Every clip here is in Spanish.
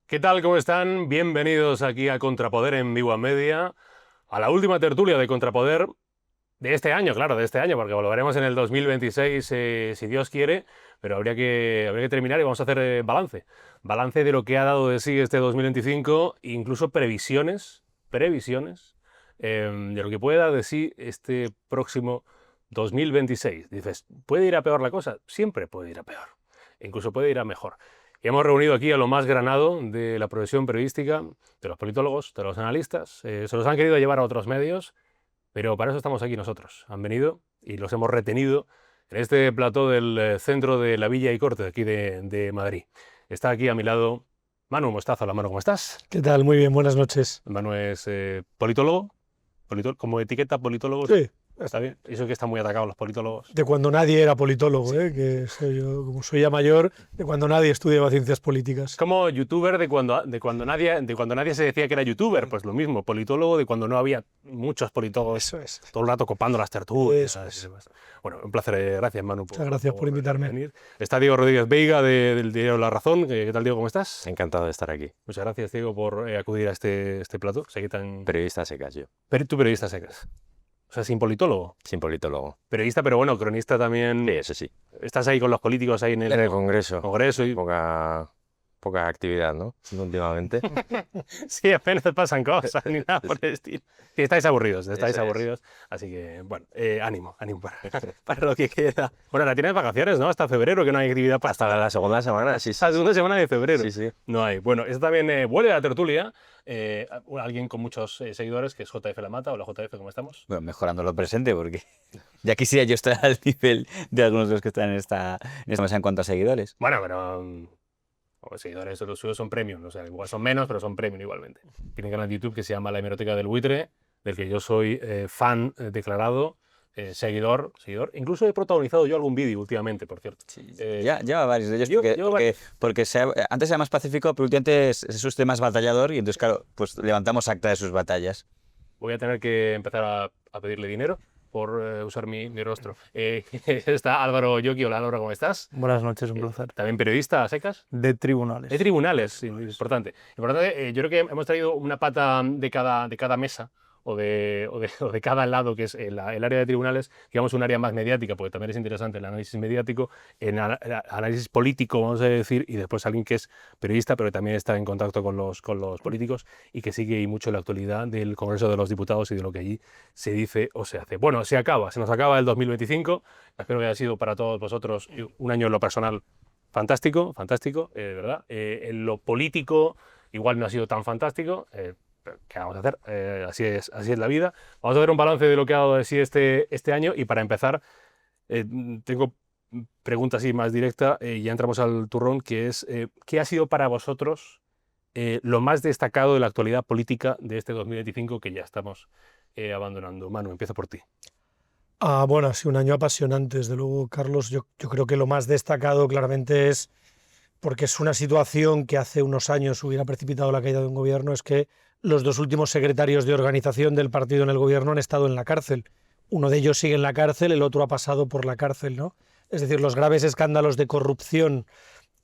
¿Qué tal? ¿Cómo están? Bienvenidos aquí a Contrapoder en Viva Media, a la última tertulia de Contrapoder de este año, claro, de este año, porque volveremos en el 2026 si Dios quiere, pero habría que terminar y vamos a hacer balance de lo que ha dado de sí este 2025, incluso previsiones de lo que puede dar de sí este próximo 2026. Dices, ¿puede ir a peor la cosa? Siempre puede ir a peor, incluso puede ir a mejor. Y hemos reunido aquí a lo más granado de la profesión periodística, de los politólogos, de los analistas. Se los han querido llevar a otros medios, pero para eso estamos aquí nosotros. Han venido y los hemos retenido en este plató del centro de la Villa y Corte, de aquí de Madrid. Está aquí a mi lado Manu Mostaza. Hola Manu, ¿cómo estás? ¿Qué tal? Muy bien, buenas noches. Manu es politólogo, como etiqueta politólogo. Sí. Está bien. Eso que están muy atacados los politólogos. De cuando nadie era politólogo, Sí. que soy yo, como soy ya mayor, de cuando nadie estudiaba ciencias políticas. Como youtuber de cuando nadie se decía que era youtuber, pues lo mismo, politólogo de cuando no había muchos politólogos Eso es. todo el rato copando las tertulias. Eso es. Bueno, un placer, gracias Manu. Muchas gracias por invitarme. Venir. Está Diego Rodríguez Veiga del diario La Razón. ¿Qué tal, Diego? ¿Cómo estás? Encantado de estar aquí. Muchas gracias, Diego, por acudir a este plató. Sé que tan... Periodista secas yo. Tú periodista secas. O sea, sin politólogo. Sin politólogo. Periodista, pero bueno, cronista también. Sí, eso sí. Estás ahí con los políticos ahí en En el Congreso. y... Poca actividad, ¿no? Últimamente. Sí, apenas pasan cosas ni nada por el estilo. Sí, estáis aburridos, Eso así que, bueno, ánimo para lo que queda. Bueno, ahora tienes vacaciones, ¿no? Hasta febrero, que no hay actividad para... Hasta la segunda semana, sí. La segunda semana de febrero. Sí, sí. No hay. Bueno, esta también vuelve a la tertulia. Alguien con muchos seguidores, que es JF La Mata. Hola, JF, ¿cómo estamos? Bueno, mejorando lo presente, porque ya quisiera yo estar al nivel de algunos de los que están en esta mesa en cuanto a seguidores. Bueno, pero... Los seguidores los suyos son premium, o sea, igual son menos, pero son premium igualmente. Tiene un canal de YouTube que se llama La Hemeroteca del Buitre, del que yo soy fan declarado, seguidor. Incluso he protagonizado yo algún vídeo últimamente, por cierto. Sí, ya varios de ellos, porque antes era más pacífico, pero últimamente es usted más batallador y entonces, claro, pues levantamos acta de sus batallas. Voy a tener que empezar a pedirle dinero por usar mi rostro. Está Álvaro Yoki. Hola Álvaro, ¿cómo estás? Buenas noches, un placer. También periodista a secas. De tribunales. De tribunales, importante. Importante, yo creo que hemos traído una pata de cada mesa o de cada lado, que es el área de tribunales, digamos un área más mediática, porque también es interesante el análisis mediático, el análisis político, vamos a decir, y después alguien que es periodista, pero que también está en contacto con los políticos y que sigue mucho la actualidad del Congreso de los Diputados y de lo que allí se dice o se hace. Bueno, se nos acaba el 2025, espero que haya sido para todos vosotros un año en lo personal fantástico, ¿verdad? En lo político igual no ha sido tan fantástico, ¿qué vamos a hacer? Así es la vida. Vamos a ver un balance de lo que ha dado de sí este año y para empezar tengo preguntas así más directa y ya entramos al turrón, que es ¿qué ha sido para vosotros lo más destacado de la actualidad política de este 2025 que ya estamos abandonando? Manu, empiezo por ti. Bueno, ha sido un año apasionante, desde luego, Carlos. Yo creo que lo más destacado claramente es, porque es una situación que hace unos años hubiera precipitado la caída de un gobierno, es que los dos últimos secretarios de organización del partido en el gobierno han estado en la cárcel. Uno de ellos sigue en la cárcel, el otro ha pasado por la cárcel, ¿no? Es decir, los graves escándalos de corrupción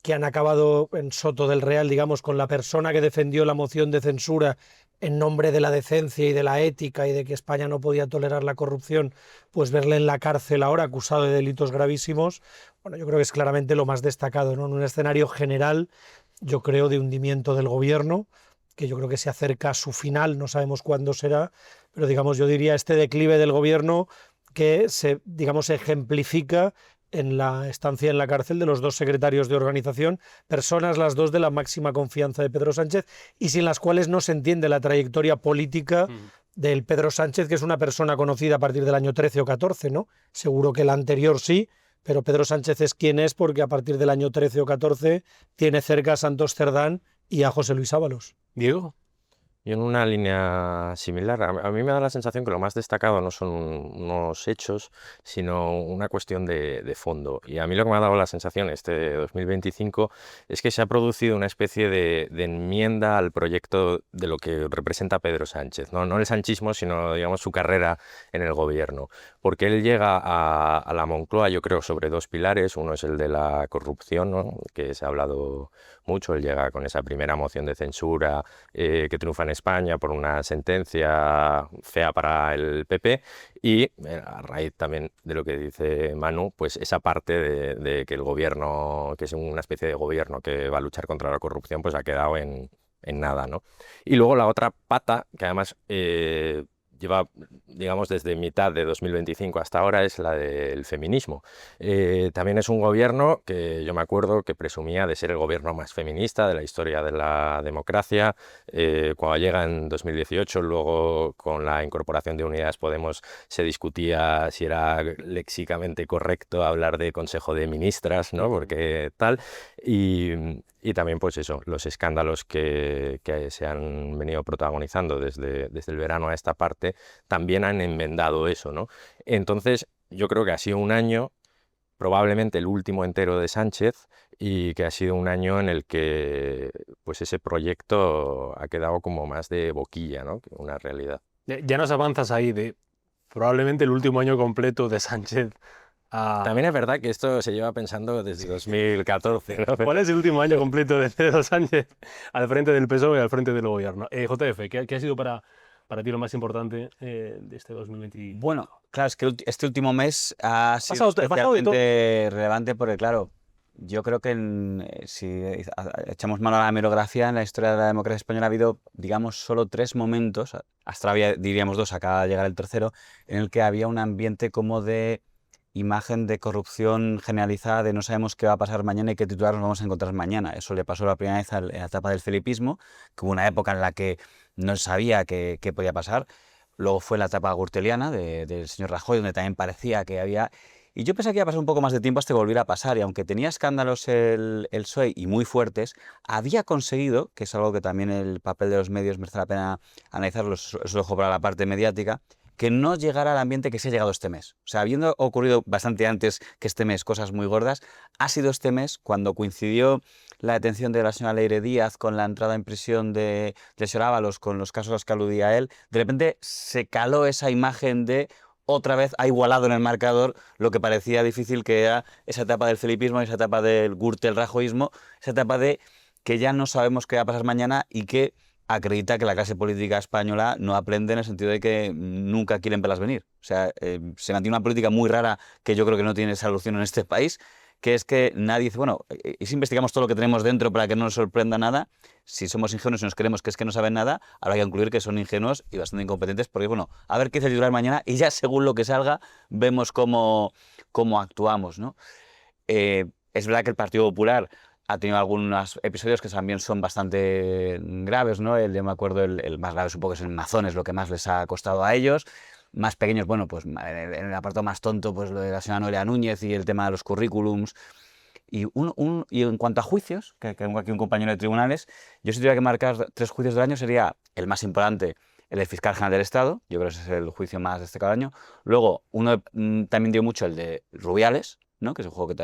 que han acabado en Soto del Real, digamos, con la persona que defendió la moción de censura en nombre de la decencia y de la ética y de que España no podía tolerar la corrupción, pues verle en la cárcel ahora acusado de delitos gravísimos, bueno, yo creo que es claramente lo más destacado, ¿no? En un escenario general, yo creo, de hundimiento del gobierno, que yo creo que se acerca a su final, no sabemos cuándo será, pero digamos, yo diría este declive del gobierno que se, digamos, ejemplifica en la estancia en la cárcel de los dos secretarios de organización, personas las dos de la máxima confianza de Pedro Sánchez y sin las cuales no se entiende la trayectoria política del Pedro Sánchez, que es una persona conocida a partir del año 13 o 14, ¿no? Seguro que el anterior sí, pero Pedro Sánchez es quien es porque a partir del año 13 o 14 tiene cerca a Santos Cerdán y a José Luis Ábalos. Diego. Y en una línea similar, a mí me da la sensación que lo más destacado no son unos hechos, sino una cuestión de fondo. Y a mí lo que me ha dado la sensación este 2025 es que se ha producido una especie de enmienda al proyecto de lo que representa Pedro Sánchez. No el sanchismo, sino digamos su carrera en el gobierno. Porque él llega a la Moncloa, yo creo, sobre dos pilares. Uno es el de la corrupción, ¿no?, que se ha hablado mucho. Él llega con esa primera moción de censura que triunfa en España por una sentencia fea para el PP y a raíz también de lo que dice Manu, pues esa parte de que el gobierno, que es una especie de gobierno que va a luchar contra la corrupción, pues ha quedado en nada, ¿no? Y luego la otra pata, que además lleva, digamos, desde mitad de 2025 hasta ahora, es la del feminismo. También es un gobierno que yo me acuerdo que presumía de ser el gobierno más feminista de la historia de la democracia. Cuando llega en 2018, luego con la incorporación de Unidas Podemos, se discutía si era léxicamente correcto hablar de Consejo de Ministras, ¿no?, porque tal. Y también, pues eso, los escándalos que se han venido protagonizando desde el verano a esta parte también han enmendado eso, ¿no? Entonces, yo creo que ha sido un año, probablemente el último entero de Sánchez, y que ha sido un año en el que pues ese proyecto ha quedado como más de boquilla, ¿no?, que una realidad. Ya nos avanzas ahí de probablemente el último año completo de Sánchez. También es verdad que esto se lleva pensando desde 2014, ¿no? ¿Cuál es el último año completo de Pedro Sánchez al frente del PSOE y al frente del gobierno? JF, ¿qué ha sido para ti lo más importante de este 2020? Bueno, claro, es que este último mes ha sido especialmente relevante porque, claro, yo creo que si echamos mano a la hemerografía, en la historia de la democracia española ha habido, digamos, solo 3 momentos, hasta ahora diríamos 2, acaba de llegar el tercero, en el que había un ambiente como de imagen de corrupción generalizada, de no sabemos qué va a pasar mañana y qué titular nos vamos a encontrar mañana. Eso le pasó la primera vez en la etapa del felipismo, que hubo una época en la que no se sabía qué podía pasar. Luego fue la etapa gürteliana del señor Rajoy, donde también parecía que había... Y yo pensé que iba a pasar un poco más de tiempo hasta que volviera a pasar, y aunque tenía escándalos el PSOE y muy fuertes, había conseguido, que es algo que también el papel de los medios merece la pena analizarlo, eso lo dejo para la parte mediática, que no llegara al ambiente que se ha llegado este mes. O sea, habiendo ocurrido bastante antes que este mes cosas muy gordas, ha sido este mes cuando coincidió la detención de la señora Leire Díaz con la entrada en prisión del señor Ábalos, con los casos a los que aludía él, de repente se caló esa imagen de otra vez ha igualado en el marcador lo que parecía difícil, que era esa etapa del felipismo, esa etapa del gürtel-rajoísmo, esa etapa de que ya no sabemos qué va a pasar mañana y que acredita que la clase política española no aprende, en el sentido de que nunca quieren verlas venir. O sea, se mantiene una política muy rara que yo creo que no tiene solución en este país, que es que nadie dice, bueno, y si investigamos todo lo que tenemos dentro para que no nos sorprenda nada, si somos ingenuos y nos creemos que es que no saben nada, habrá que concluir que son ingenuos y bastante incompetentes, porque bueno, a ver qué dice el titular mañana y ya según lo que salga vemos cómo actuamos, ¿no? Es verdad que el Partido Popular ha tenido algunos episodios que también son bastante graves, ¿no? Yo me acuerdo, el más grave supongo que es el Mazones, lo que más les ha costado a ellos. Más pequeños, bueno, pues en el apartado más tonto, pues lo de la señora Noelia Núñez y el tema de los currículums. Y en cuanto a juicios, que tengo aquí un compañero de tribunales, yo si tuviera que marcar 3 juicios del año, sería el más importante, el del fiscal general del Estado. Yo creo que ese es el juicio más destacado del año. Luego, uno también dio mucho, el de Rubiales, ¿no?, que es un juego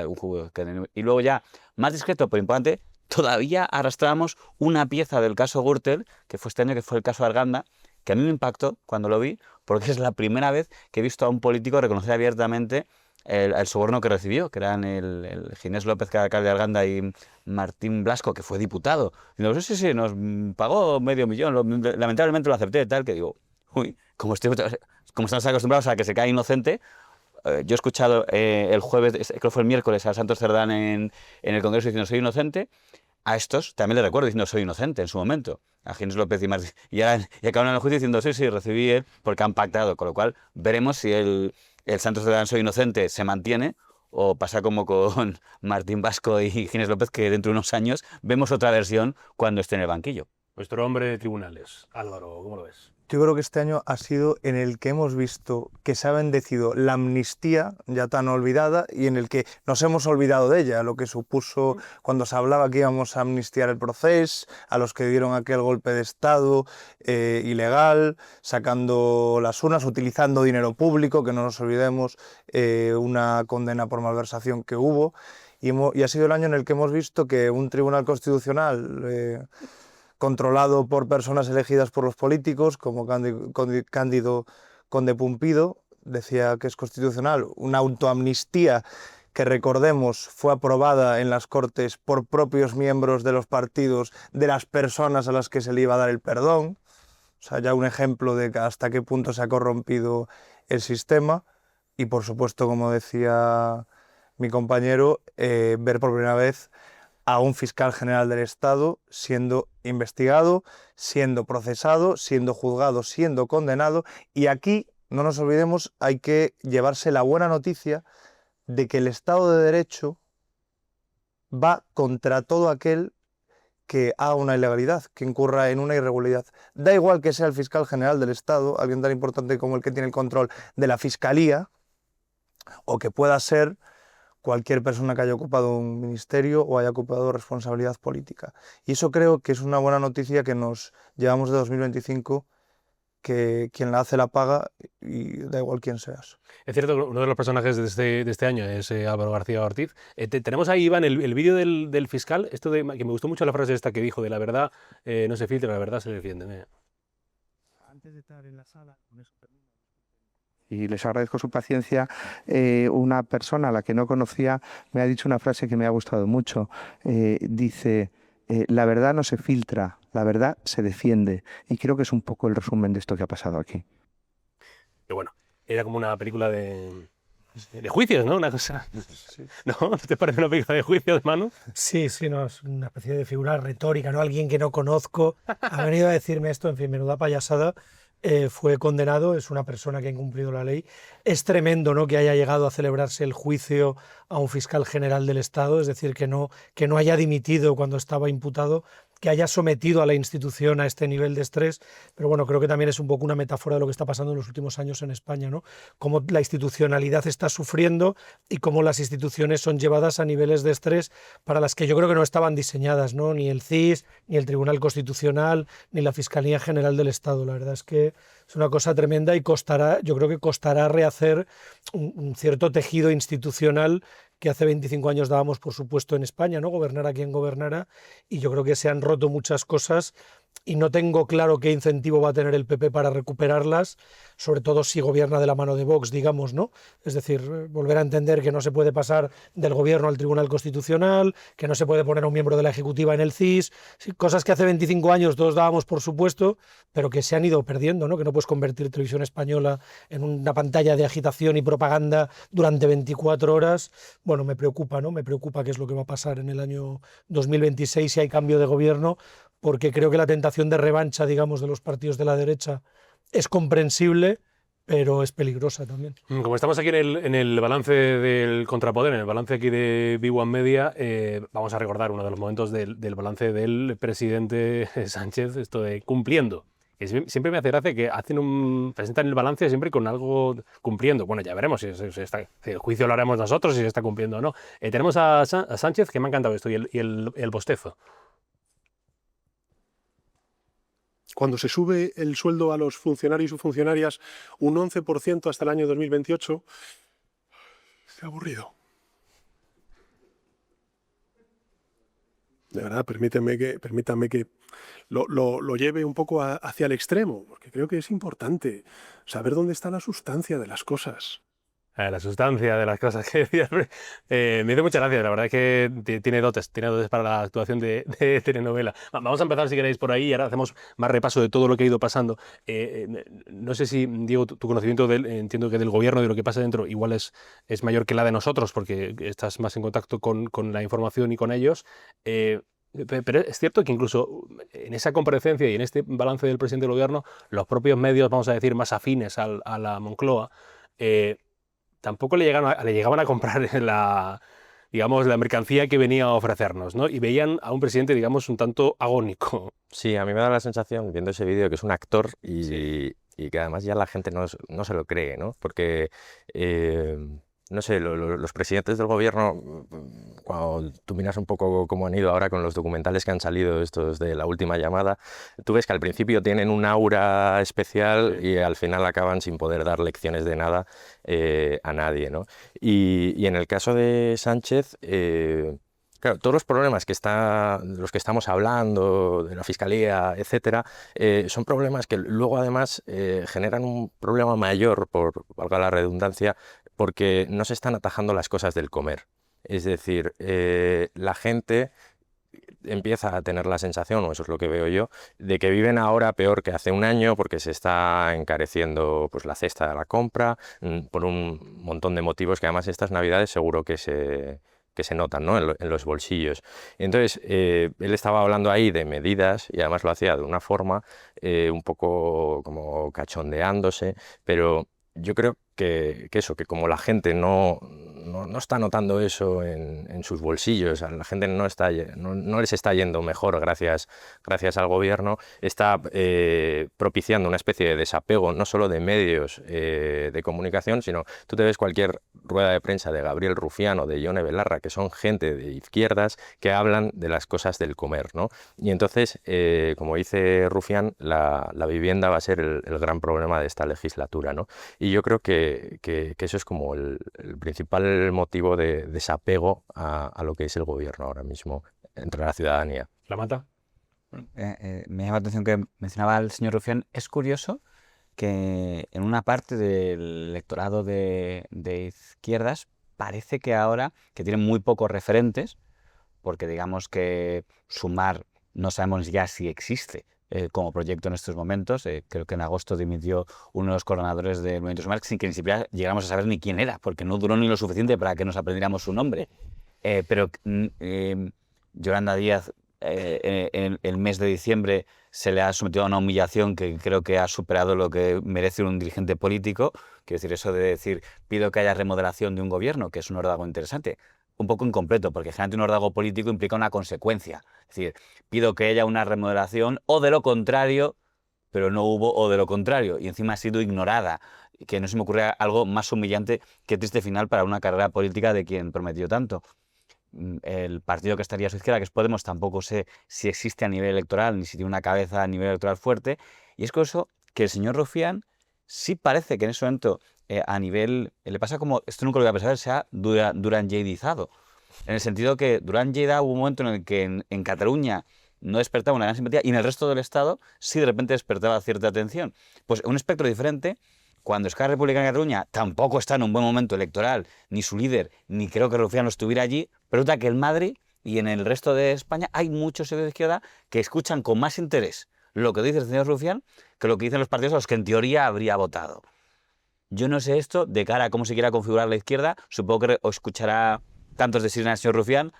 que... Y luego ya, más discreto pero importante, todavía arrastramos una pieza del caso Gürtel, que fue este año, que fue el caso Arganda, que a mí me impactó cuando lo vi, porque es la primera vez que he visto a un político reconocer abiertamente el soborno que recibió, que eran el Ginés López, que era alcalde de Arganda, y Martín Blasco, que fue diputado. Y digo, sí, nos pagó $500.000, lamentablemente lo acepté, tal, que digo, uy, como estamos acostumbrados a que se cae inocente. Yo he escuchado el jueves, creo que fue el miércoles, a Santos Cerdán en el Congreso diciendo soy inocente. A estos también les recuerdo diciendo soy inocente en su momento, a Ginés López y Martín. Y acaban en el juicio diciendo sí, recibí él, porque han pactado. Con lo cual veremos si el Santos Cerdán soy inocente se mantiene, o pasa como con Martín Blasco y Ginés López, que dentro de unos años vemos otra versión cuando esté en el banquillo. Nuestro hombre de tribunales, Álvaro, ¿cómo lo ves? yo creo que este año ha sido en el que hemos visto que se ha bendecido la amnistía, ya tan olvidada, y en el que nos hemos olvidado de ella, lo que supuso cuando se hablaba que íbamos a amnistiar el proceso, a los que dieron aquel golpe de Estado ilegal, sacando las urnas, utilizando dinero público, que no nos olvidemos, una condena por malversación que hubo, y ha sido el año en el que hemos visto que un tribunal constitucional controlado por personas elegidas por los políticos, como Cándido Conde Pumpido, decía que es constitucional, una autoamnistía que, recordemos, fue aprobada en las Cortes por propios miembros de los partidos de las personas a las que se le iba a dar el perdón. O sea, ya un ejemplo de hasta qué punto se ha corrompido el sistema. Y, por supuesto, como decía mi compañero, ver por primera vez a un fiscal general del Estado siendo investigado, siendo procesado, siendo juzgado, siendo condenado. Y aquí, no nos olvidemos, hay que llevarse la buena noticia de que el Estado de Derecho va contra todo aquel que haga una ilegalidad, que incurra en una irregularidad. Da igual que sea el fiscal general del Estado, alguien tan importante como el que tiene el control de la Fiscalía, o que pueda ser cualquier persona que haya ocupado un ministerio o haya ocupado responsabilidad política. Y eso creo que es una buena noticia que nos llevamos de 2025, que quien la hace la paga y da igual quién seas. Es cierto que uno de los personajes de este año es Álvaro García Ortiz. Tenemos ahí, Iván, el vídeo del fiscal, esto de que me gustó mucho la frase esta que dijo, de la verdad no se filtra, la verdad se defiende. Antes de estar en la sala, con eso termino. Y les agradezco su paciencia. Una persona a la que no conocía me ha dicho una frase que me ha gustado mucho. Dice, la verdad no se filtra, la verdad se defiende. Y creo que es un poco el resumen de esto que ha pasado aquí. Pero bueno, era como una película de juicios, ¿no? Una cosa. Sí. ¿No? ¿No te parece una película de juicios, Manu? Sí, no, es una especie de figura retórica, ¿no? Alguien que no conozco ha venido a decirme esto, en fin, menuda payasada. Fue condenado, es una persona que ha incumplido la ley. Es tremendo, ¿no?, que haya llegado a celebrarse el juicio a un fiscal general del Estado, es decir, que no haya dimitido cuando estaba imputado, que haya sometido a la institución a este nivel de estrés. Pero bueno, creo que también es un poco una metáfora de lo que está pasando en los últimos años en España, ¿no? Cómo la institucionalidad está sufriendo y cómo las instituciones son llevadas a niveles de estrés para las que yo creo que no estaban diseñadas, ¿no? Ni el CIS, ni el Tribunal Constitucional, ni la Fiscalía General del Estado. La verdad es que es una cosa tremenda y yo creo que costará rehacer un cierto tejido institucional que hace 25 años dábamos por supuesto en España, ¿no? Gobernara quien gobernara, y yo creo que se han roto muchas cosas y no tengo claro qué incentivo va a tener el PP para recuperarlas, sobre todo si gobierna de la mano de Vox, digamos, ¿no? Es decir, volver a entender que no se puede pasar del gobierno al Tribunal Constitucional, que no se puede poner a un miembro de la Ejecutiva en el CIS, cosas que hace 25 años todos dábamos por supuesto, pero que se han ido perdiendo, ¿no? Que no puedes convertir Televisión Española en una pantalla de agitación y propaganda durante 24 horas. Bueno, me preocupa, ¿no? Me preocupa qué es lo que va a pasar en el año 2026 si hay cambio de gobierno, porque creo que la tentación de revancha, digamos, de los partidos de la derecha es comprensible, pero es peligrosa también. Como estamos aquí en el balance del contrapoder, en el balance aquí de B1 Media, vamos a recordar uno de los momentos del balance del presidente Sánchez, esto de cumpliendo. Que siempre me hace gracia que presentan el balance siempre con algo cumpliendo. Bueno, ya veremos si el juicio lo haremos nosotros, si se está cumpliendo o no. Tenemos a Sánchez, que me ha encantado esto, y el bostezo. Cuando se sube el sueldo a los funcionarios y funcionarias un 11% hasta el año 2028, es aburrido. De verdad, permítame que lo lleve un poco hacia el extremo, porque creo que es importante saber dónde está la sustancia de las cosas. La sustancia de las cosas que decías. Me hizo muchas gracias, la verdad es que tiene dotes para la actuación de telenovela. Vamos a empezar, si queréis, por ahí y ahora hacemos más repaso de todo lo que ha ido pasando. No sé si, Diego, tu conocimiento entiendo que del gobierno y de lo que pasa dentro igual es mayor que la de nosotros, porque estás más en contacto con la información y con ellos. Pero es cierto que incluso en esa comparecencia y en este balance del presidente del gobierno, los propios medios, vamos a decir, más afines a la Moncloa, tampoco le llegaban a comprar digamos, la mercancía que venía a ofrecernos, ¿no? Y veían a un presidente, digamos, un tanto agónico. Sí, a mí me da la sensación, viendo ese vídeo, que es un actor y que además ya la gente no se lo cree, ¿no? Porque, no sé, los presidentes del gobierno, cuando tú miras un poco cómo han ido ahora con los documentales que han salido, estos de La Última Llamada, tú ves que al principio tienen un aura especial y al final acaban sin poder dar lecciones de nada a nadie, ¿no? Y en el caso de Sánchez... Claro, todos los problemas los que estamos hablando, de la fiscalía, etcétera, son problemas que luego además generan un problema mayor, por valga la redundancia, porque no se están atajando las cosas del comer. Es decir, la gente empieza a tener la sensación, o eso es lo que veo yo, de que viven ahora peor que hace un año porque se está encareciendo pues, la cesta de la compra, por un montón de motivos que además estas Navidades seguro que se notan, ¿no? en los bolsillos. Entonces, él estaba hablando ahí de medidas y además lo hacía de una forma un poco como cachondeándose, pero yo creo que como la gente no está notando eso en sus bolsillos, a la gente no les está yendo mejor gracias al gobierno, está propiciando una especie de desapego no solo de medios de comunicación, sino tú te ves cualquier rueda de prensa de Gabriel Rufián o de Ione Belarra, que son gente de izquierdas que hablan de las cosas del comer, ¿no? Y entonces, como dice Rufián, la vivienda va a ser el gran problema de esta legislatura, ¿no? Y yo creo que eso es como el principal motivo de desapego a lo que es el gobierno ahora mismo entre la ciudadanía. ¿La mata? Me llama la atención que mencionaba el señor Rufián. Es curioso que en una parte del electorado de izquierdas parece que ahora, que tienen muy pocos referentes, porque digamos que Sumar no sabemos ya si existe como proyecto en estos momentos. Creo que en agosto dimitió uno de los coordinadores del movimiento Sumar sin que ni siquiera llegáramos a saber ni quién era, porque no duró ni lo suficiente para que nos aprendiéramos su nombre. Pero Yolanda Díaz, en el mes de diciembre, se le ha sometido a una humillación que creo que ha superado lo que merece un dirigente político. Quiero decir, eso de decir, pido que haya remodelación de un gobierno, que es un órdago interesante, un poco incompleto, porque generalmente un órdago político implica una consecuencia. Es decir, pido que haya una remodelación o de lo contrario, pero no hubo o de lo contrario, y encima ha sido ignorada, que no se me ocurre algo más humillante que triste final para una carrera política de quien prometió tanto. El partido que estaría a su izquierda, que es Podemos, tampoco sé si existe a nivel electoral, ni si tiene una cabeza a nivel electoral fuerte, y es curioso que el señor Rufián sí parece que en ese momento a nivel, le pasa como, esto nunca lo voy a pensar, se ha duranlleidizado, en el sentido que Durán Lleida hubo un momento en el que en Cataluña no despertaba una gran simpatía y en el resto del Estado sí de repente despertaba cierta atención. Pues un espectro diferente, cuando Esquerra Republicana de Cataluña tampoco está en un buen momento electoral, ni su líder, ni creo que Rufián no estuviera allí, pero resulta que en Madrid y en el resto de España hay muchos de izquierda que escuchan con más interés lo que dice el señor Rufián que lo que dicen los partidos a los que en teoría habría votado. Yo no sé esto de cara a cómo se quiera configurar la izquierda, supongo que escuchará cantos de sirena al señor Rufián.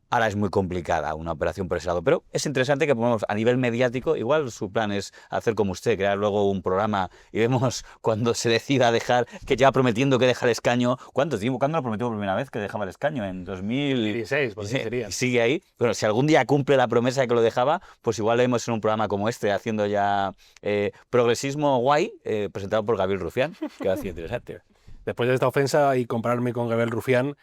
Ahora es muy complicada una operación por ese lado, pero es interesante que pongamos a nivel mediático, igual su plan es hacer como usted, crear luego un programa y vemos cuando se decida dejar, que lleva prometiendo que deja el escaño. ¿Cuánto tiempo? ¿Cuándo lo prometió por primera vez que dejaba el escaño? En 2016, pues sí sería. Sigue ahí. Bueno, si algún día cumple la promesa de que lo dejaba, pues igual lo vemos en un programa como este, haciendo ya progresismo guay, presentado por Gabriel Rufián, que va a ser interesante. Después de esta ofensa y compararme con Gabriel Rufián,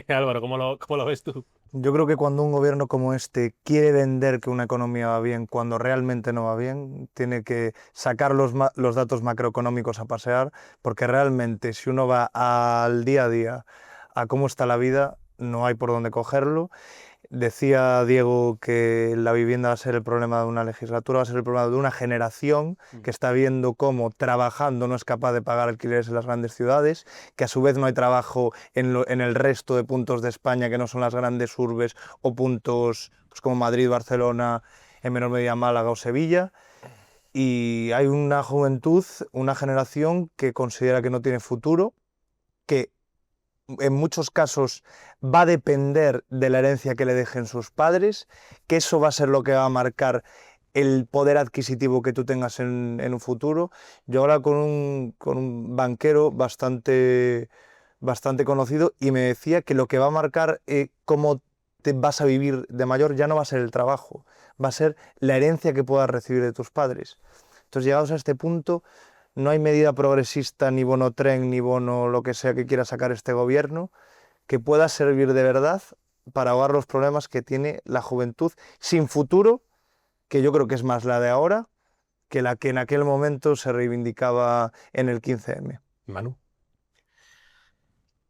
Álvaro, ¿cómo lo ves tú? Yo creo que cuando un gobierno como este quiere vender que una economía va bien cuando realmente no va bien, tiene que sacar los datos macroeconómicos a pasear, porque realmente si uno va al día a día a cómo está la vida, no hay por dónde cogerlo. Decía Diego que la vivienda va a ser el problema de una legislatura, va a ser el problema de una generación que está viendo cómo trabajando no es capaz de pagar alquileres en las grandes ciudades, que a su vez no hay trabajo en el resto de puntos de España que no son las grandes urbes o puntos pues, como Madrid, Barcelona, en menor medida Málaga o Sevilla. Y hay una juventud, una generación que considera que no tiene futuro, que en muchos casos va a depender de la herencia que le dejen sus padres, que eso va a ser lo que va a marcar el poder adquisitivo que tú tengas en un futuro. Yo ahora con un banquero bastante bastante conocido, y me decía que lo que va a marcar cómo te vas a vivir de mayor ya no va a ser el trabajo, va a ser la herencia que puedas recibir de tus padres. Entonces, llegados a este punto, no hay medida progresista, ni bono tren, ni bono lo que sea que quiera sacar este gobierno, que pueda servir de verdad para ahogar los problemas que tiene la juventud sin futuro, que yo creo que es más la de ahora que la que en aquel momento se reivindicaba en el 15M. Manu.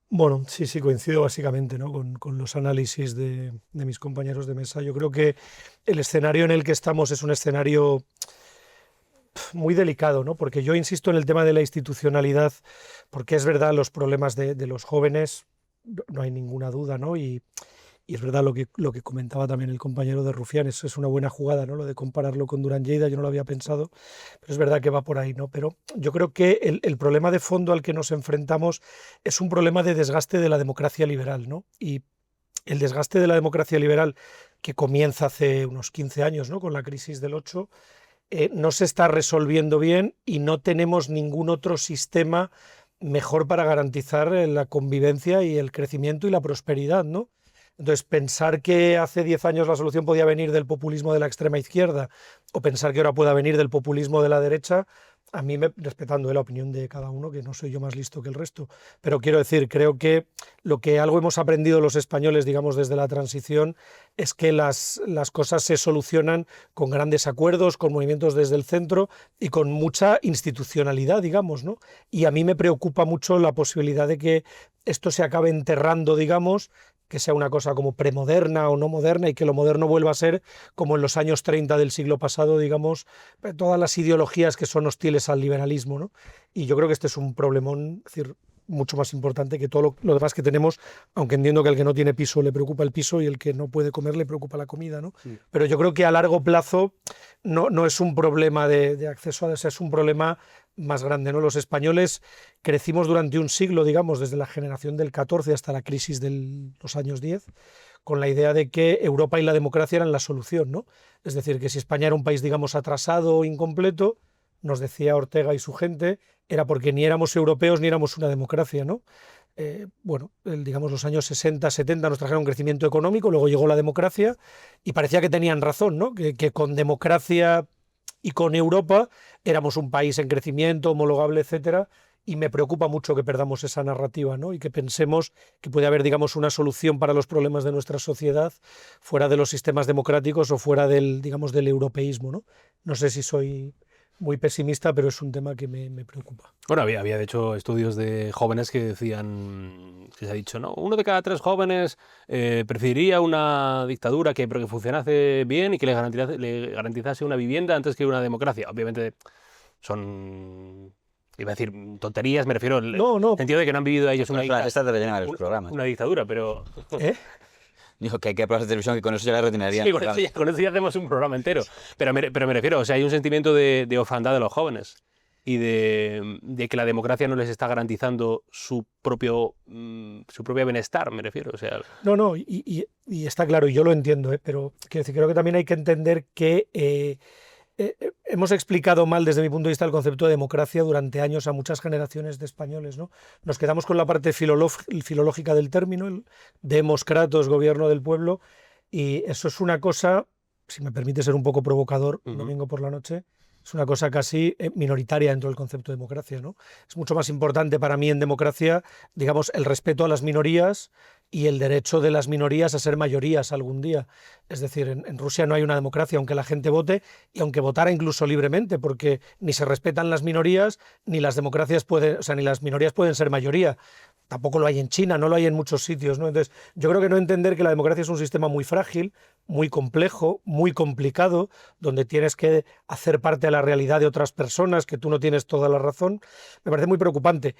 Bueno, sí, coincido básicamente, ¿no? con los análisis de mis compañeros de mesa. Yo creo que el escenario en el que estamos es un escenario muy delicado, ¿no? Porque yo insisto en el tema de la institucionalidad, porque es verdad, los problemas de los jóvenes, no hay ninguna duda, ¿no? Y es verdad lo que comentaba también el compañero de Rufián, es una buena jugada, ¿no? Lo de compararlo con Durán Lleida, yo no lo había pensado, pero es verdad que va por ahí, ¿no? Pero yo creo que el problema de fondo al que nos enfrentamos es un problema de desgaste de la democracia liberal, ¿no? Y el desgaste de la democracia liberal, que comienza hace unos 15 años, ¿no? Con la crisis del 8, no se está resolviendo bien y no tenemos ningún otro sistema mejor para garantizar la convivencia y el crecimiento y la prosperidad, ¿no? Entonces, pensar que hace 10 años la solución podía venir del populismo de la extrema izquierda o pensar que ahora pueda venir del populismo de la derecha, a mí, respetando la opinión de cada uno, que no soy yo más listo que el resto, pero quiero decir, creo que algo hemos aprendido los españoles, digamos, desde la transición, es que las cosas se solucionan con grandes acuerdos, con movimientos desde el centro y con mucha institucionalidad, digamos, ¿no? Y a mí me preocupa mucho la posibilidad de que esto se acabe enterrando, digamos, que sea una cosa como premoderna o no moderna y que lo moderno vuelva a ser como en los años 30 del siglo pasado, digamos, todas las ideologías que son hostiles al liberalismo, ¿no? Y yo creo que este es un problemón, es decir, mucho más importante que todo lo demás que tenemos, aunque entiendo que al que no tiene piso le preocupa el piso y el que no puede comer le preocupa la comida, ¿no? Sí. Pero yo creo que a largo plazo no es un problema de acceso a eso, es un problema más grande, ¿no? Los españoles crecimos durante un siglo, digamos, desde la generación del 14 hasta la crisis de los años 10, con la idea de que Europa y la democracia eran la solución, ¿no? Es decir, que si España era un país, digamos, atrasado o incompleto, nos decía Ortega y su gente, era porque ni éramos europeos ni éramos una democracia, ¿no? Digamos, los años 60, 70 nos trajeron crecimiento económico, luego llegó la democracia y parecía que tenían razón, ¿no? Que con democracia y con Europa éramos un país en crecimiento, homologable, etcétera, y me preocupa mucho que perdamos esa narrativa, ¿no? Y que pensemos que puede haber, digamos, una solución para los problemas de nuestra sociedad fuera de los sistemas democráticos o fuera del, digamos, del europeísmo, ¿no? No sé si soy muy pesimista, pero es un tema que me preocupa. Bueno, había de hecho estudios de jóvenes que decían, que se ha dicho, ¿no? 1 de cada 3 jóvenes preferiría una dictadura pero que funcionase bien y que le garantizase una vivienda antes que una democracia. Obviamente son, iba a decir tonterías, me refiero en el sentido de que no han vivido ellos una dictadura, pero... Dijo que hay que programas de televisión que con eso ya la rutinarían. Sí, con eso ya hacemos un programa entero. Pero me refiero, o sea, hay un sentimiento de orfandad de los jóvenes y de que la democracia no les está garantizando su propio bienestar, me refiero. O sea... No, y está claro, y yo lo entiendo, pero quiero decir, creo que también hay que entender que hemos explicado mal desde mi punto de vista el concepto de democracia durante años a muchas generaciones de españoles, ¿no? Nos quedamos con la parte filológica del término, el demos kratos, gobierno del pueblo, y eso es una cosa, si me permite ser un poco provocador, un domingo por la noche, es una cosa casi minoritaria dentro del concepto de democracia, ¿no? Es mucho más importante para mí en democracia, digamos, el respeto a las minorías y el derecho de las minorías a ser mayorías algún día. Es decir, en Rusia no hay una democracia, aunque la gente vote y aunque votara incluso libremente, porque ni se respetan las minorías, ni las democracias ni las minorías pueden ser mayoría. Tampoco lo hay en China, no lo hay en muchos sitios, ¿no? Entonces, yo creo que no entender que la democracia es un sistema muy frágil, muy complejo, muy complicado, donde tienes que hacer parte de la realidad de otras personas, que tú no tienes toda la razón, me parece muy preocupante.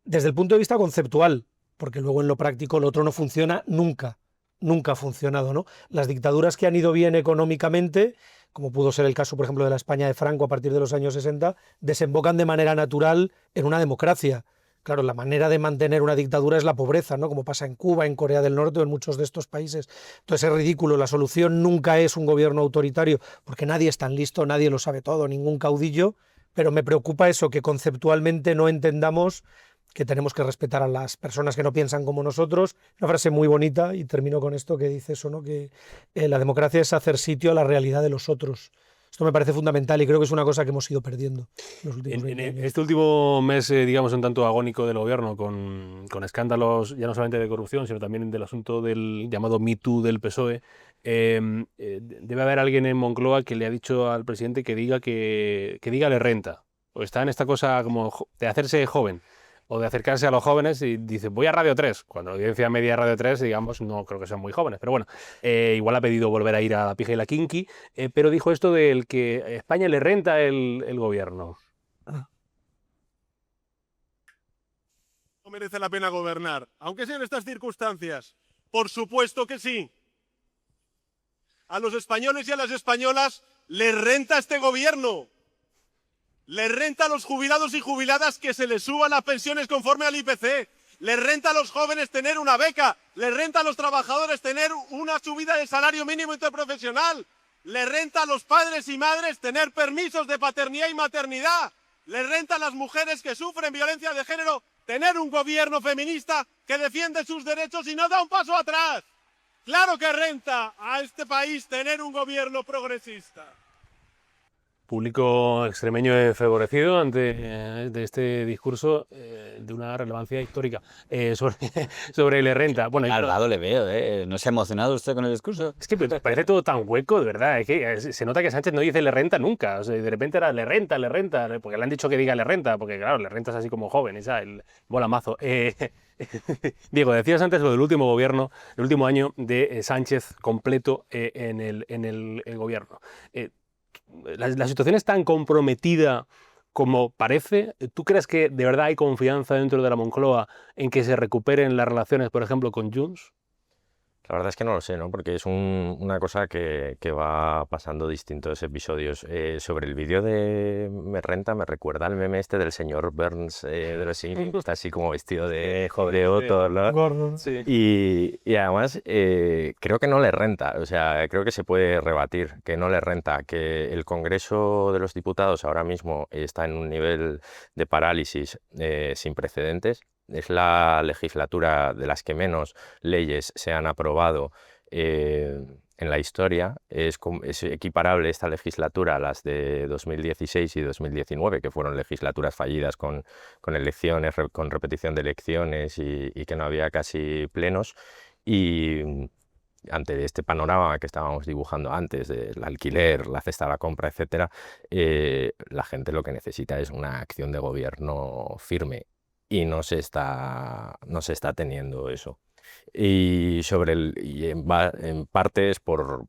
Desde el punto de vista conceptual, porque luego en lo práctico lo otro no funciona nunca ha funcionado, ¿no? Las dictaduras que han ido bien económicamente, como pudo ser el caso, por ejemplo, de la España de Franco a partir de los años 60, desembocan de manera natural en una democracia. Claro, la manera de mantener una dictadura es la pobreza, ¿no? Como pasa en Cuba, en Corea del Norte o en muchos de estos países. Entonces es ridículo, la solución nunca es un gobierno autoritario, porque nadie es tan listo, nadie lo sabe todo, ningún caudillo, pero me preocupa eso, que conceptualmente no entendamos que tenemos que respetar a las personas que no piensan como nosotros. Una frase muy bonita, y termino con esto que dice eso, ¿no? Que la democracia es hacer sitio a la realidad de los otros. Esto me parece fundamental y creo que es una cosa que hemos ido perdiendo en los últimos 20 años. Este último mes, digamos, un tanto agónico del gobierno, con escándalos ya no solamente de corrupción, sino también del asunto del llamado Me Too del PSOE, debe haber alguien en Moncloa que le ha dicho al presidente que diga le renta. O está en esta cosa como de hacerse joven, o de acercarse a los jóvenes y dice, voy a Radio 3, cuando la audiencia media de Radio 3, digamos, no creo que sean muy jóvenes, pero bueno, igual ha pedido volver a ir a La Pija y la Kinky, pero dijo esto del que a España le renta el gobierno. No merece la pena gobernar, aunque sea en estas circunstancias. Por supuesto que sí. A los españoles y a las españolas les renta este gobierno. Les renta a los jubilados y jubiladas que se les suban las pensiones conforme al IPC. Les renta a los jóvenes tener una beca. Les renta a los trabajadores tener una subida del salario mínimo interprofesional. Les renta a los padres y madres tener permisos de paternidad y maternidad. Les renta a las mujeres que sufren violencia de género tener un gobierno feminista que defiende sus derechos y no da un paso atrás. Claro que renta a este país tener un gobierno progresista. Público extremeño enfervorecido ante de este discurso de una relevancia histórica sobre le renta. Bueno, al lado le veo, ¿eh? ¿No se ha emocionado usted con el discurso? Es que parece todo tan hueco, de verdad. Es que se nota que Sánchez no dice le renta nunca. O sea, de repente era le renta, porque le han dicho que diga le renta, porque claro, le renta es así como joven, esa, el bola mazo. Diego, decías antes lo del último gobierno, el último año de Sánchez completo en el gobierno. La situación es tan comprometida como parece. ¿Tú crees que de verdad hay confianza dentro de la Moncloa en que se recuperen las relaciones, por ejemplo, con Junts? La verdad es que no lo sé, ¿no? Porque es una cosa que va pasando distintos episodios. Sobre el vídeo de Me renta, me recuerda al meme este del señor Burns de los Simpsons, está así como vestido de Otto, ¿no? Gordon. Sí. Y además creo que no le renta, o sea, creo que se puede rebatir que no le renta, que el Congreso de los Diputados ahora mismo está en un nivel de parálisis sin precedentes. Es la legislatura de las que menos leyes se han aprobado en la historia. Es equiparable esta legislatura a las de 2016 y 2019, que fueron legislaturas fallidas con elecciones, con repetición de elecciones y que no había casi plenos. Y ante este panorama que estábamos dibujando antes del alquiler, la cesta de la compra, etcétera, la gente lo que necesita es una acción de gobierno firme. Y no se está teniendo eso. Y en parte es por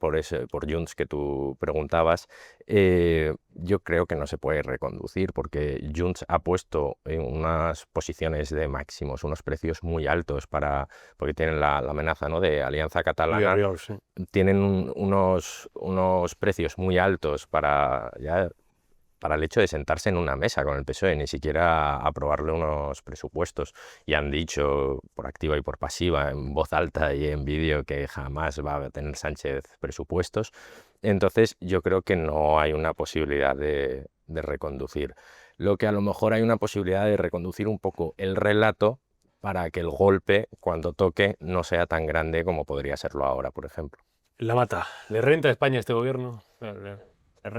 Junts que tú preguntabas, yo creo que no se puede reconducir porque Junts ha puesto en unas posiciones de máximos, unos precios muy altos porque tienen la amenaza, ¿no?, de Alianza Catalana. Sí. Tienen unos precios muy altos para el hecho de sentarse en una mesa con el PSOE, ni siquiera aprobarle unos presupuestos. Y han dicho, por activa y por pasiva, en voz alta y en vídeo, que jamás va a tener Sánchez presupuestos. Entonces yo creo que no hay una posibilidad de reconducir. Lo que a lo mejor hay una posibilidad de reconducir un poco el relato para que el golpe, cuando toque, no sea tan grande como podría serlo ahora, por ejemplo. La mata. ¿Le renta a España este gobierno?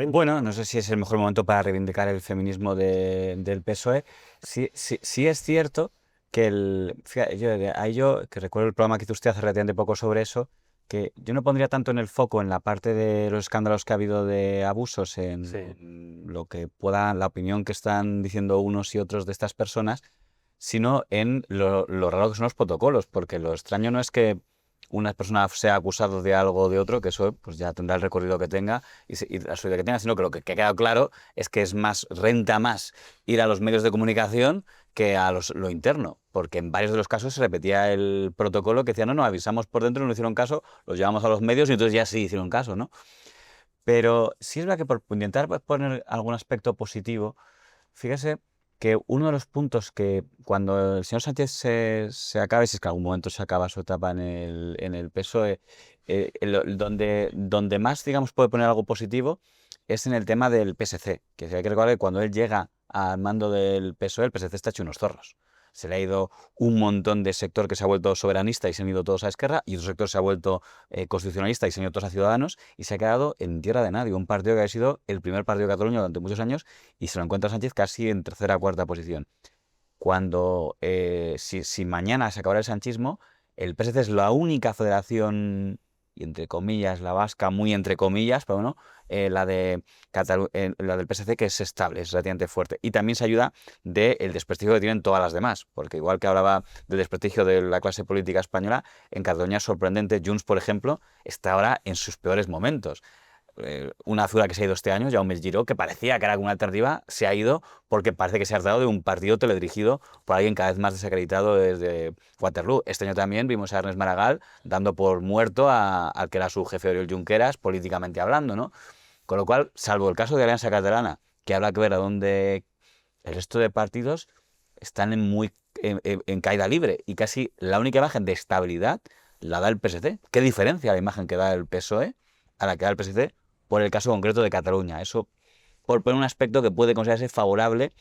Bueno, no sé si es el mejor momento para reivindicar el feminismo del PSOE. Sí es cierto que fíjate, yo que recuerdo el programa que hizo usted hace relativamente poco sobre eso, que yo no pondría tanto en el foco en la parte de los escándalos que ha habido de abusos, en lo que la opinión que están diciendo unos y otros de estas personas, sino en lo raro que son los protocolos, porque lo extraño no es que una persona sea acusado de algo o de otro, que eso pues ya tendrá el recorrido que tenga y la subida que tenga, sino que lo que ha quedado claro es que renta más ir a los medios de comunicación que a lo interno, porque en varios de los casos se repetía el protocolo que decía, no, avisamos por dentro, no hicieron caso, los llevamos a los medios y entonces ya sí hicieron caso, ¿no? Pero sí es verdad que por intentar poner algún aspecto positivo, fíjese que uno de los puntos que cuando el señor Sánchez se acabe, si es que en algún momento se acaba su etapa en el PSOE, donde más, digamos, puede poner algo positivo es en el tema del PSC, que hay que recordar que cuando él llega al mando del PSOE, el PSC está hecho unos zorros. se le ha ido un montón de sector que se ha vuelto soberanista y se han ido todos a Esquerra, y otro sector se ha vuelto constitucionalista y se han ido todos a Ciudadanos, y se ha quedado en tierra de nadie. Un partido que ha sido el primer partido de Cataluña durante muchos años y se lo encuentra Sánchez casi en tercera o cuarta posición. Cuando, si mañana se acabara el sanchismo, el PSC es la única federación, y entre comillas, la vasca, muy entre comillas, pero bueno, la del PSC, que es estable, es relativamente fuerte. Y también se ayuda del desprestigio que tienen todas las demás, porque igual que hablaba del desprestigio de la clase política española, en Cataluña es sorprendente. Junts, por ejemplo, está ahora en sus peores momentos. Una figura que se ha ido este año, Jaume Giró, que parecía que era una alternativa, se ha ido porque parece que se ha tratado de un partido teledirigido por alguien cada vez más desacreditado desde Waterloo. Este año también vimos a Ernest Maragall dando por muerto al que era su jefe, Oriol Junqueras, políticamente hablando, ¿no? Con lo cual, salvo el caso de Alianza Catalana, que habrá que ver a dónde el resto de partidos están en caída libre, y casi la única imagen de estabilidad la da el PSC. ¿Qué diferencia la imagen que da el PSOE a la que da el PSC por el caso concreto de Cataluña? Eso, por poner un aspecto que puede considerarse favorable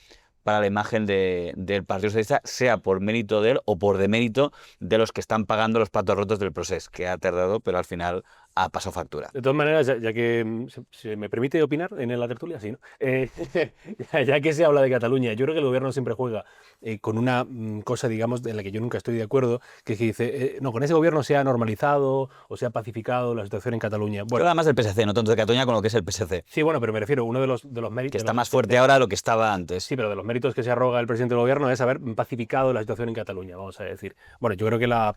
para la imagen del Partido Socialista, sea por mérito de él o por demérito de los que están pagando los platos rotos del proceso, que ha tardado, pero al final ha pasado factura. De todas maneras, ya que se me permite opinar en la tertulia, sí, ¿no? Ya que se habla de Cataluña, yo creo que el gobierno siempre juega con una cosa, digamos, en la que yo nunca estoy de acuerdo, que es que dice, no, con ese gobierno se ha normalizado o se ha pacificado la situación en Cataluña. Bueno, pero además del PSC, no tanto de Cataluña con lo que es el PSC. Sí, bueno, pero me refiero, uno de los méritos... Que está más fuerte ahora de lo que estaba antes. Sí, pero de los méritos que se arroga el presidente del gobierno es haber pacificado la situación en Cataluña, vamos a decir. Bueno, yo creo que la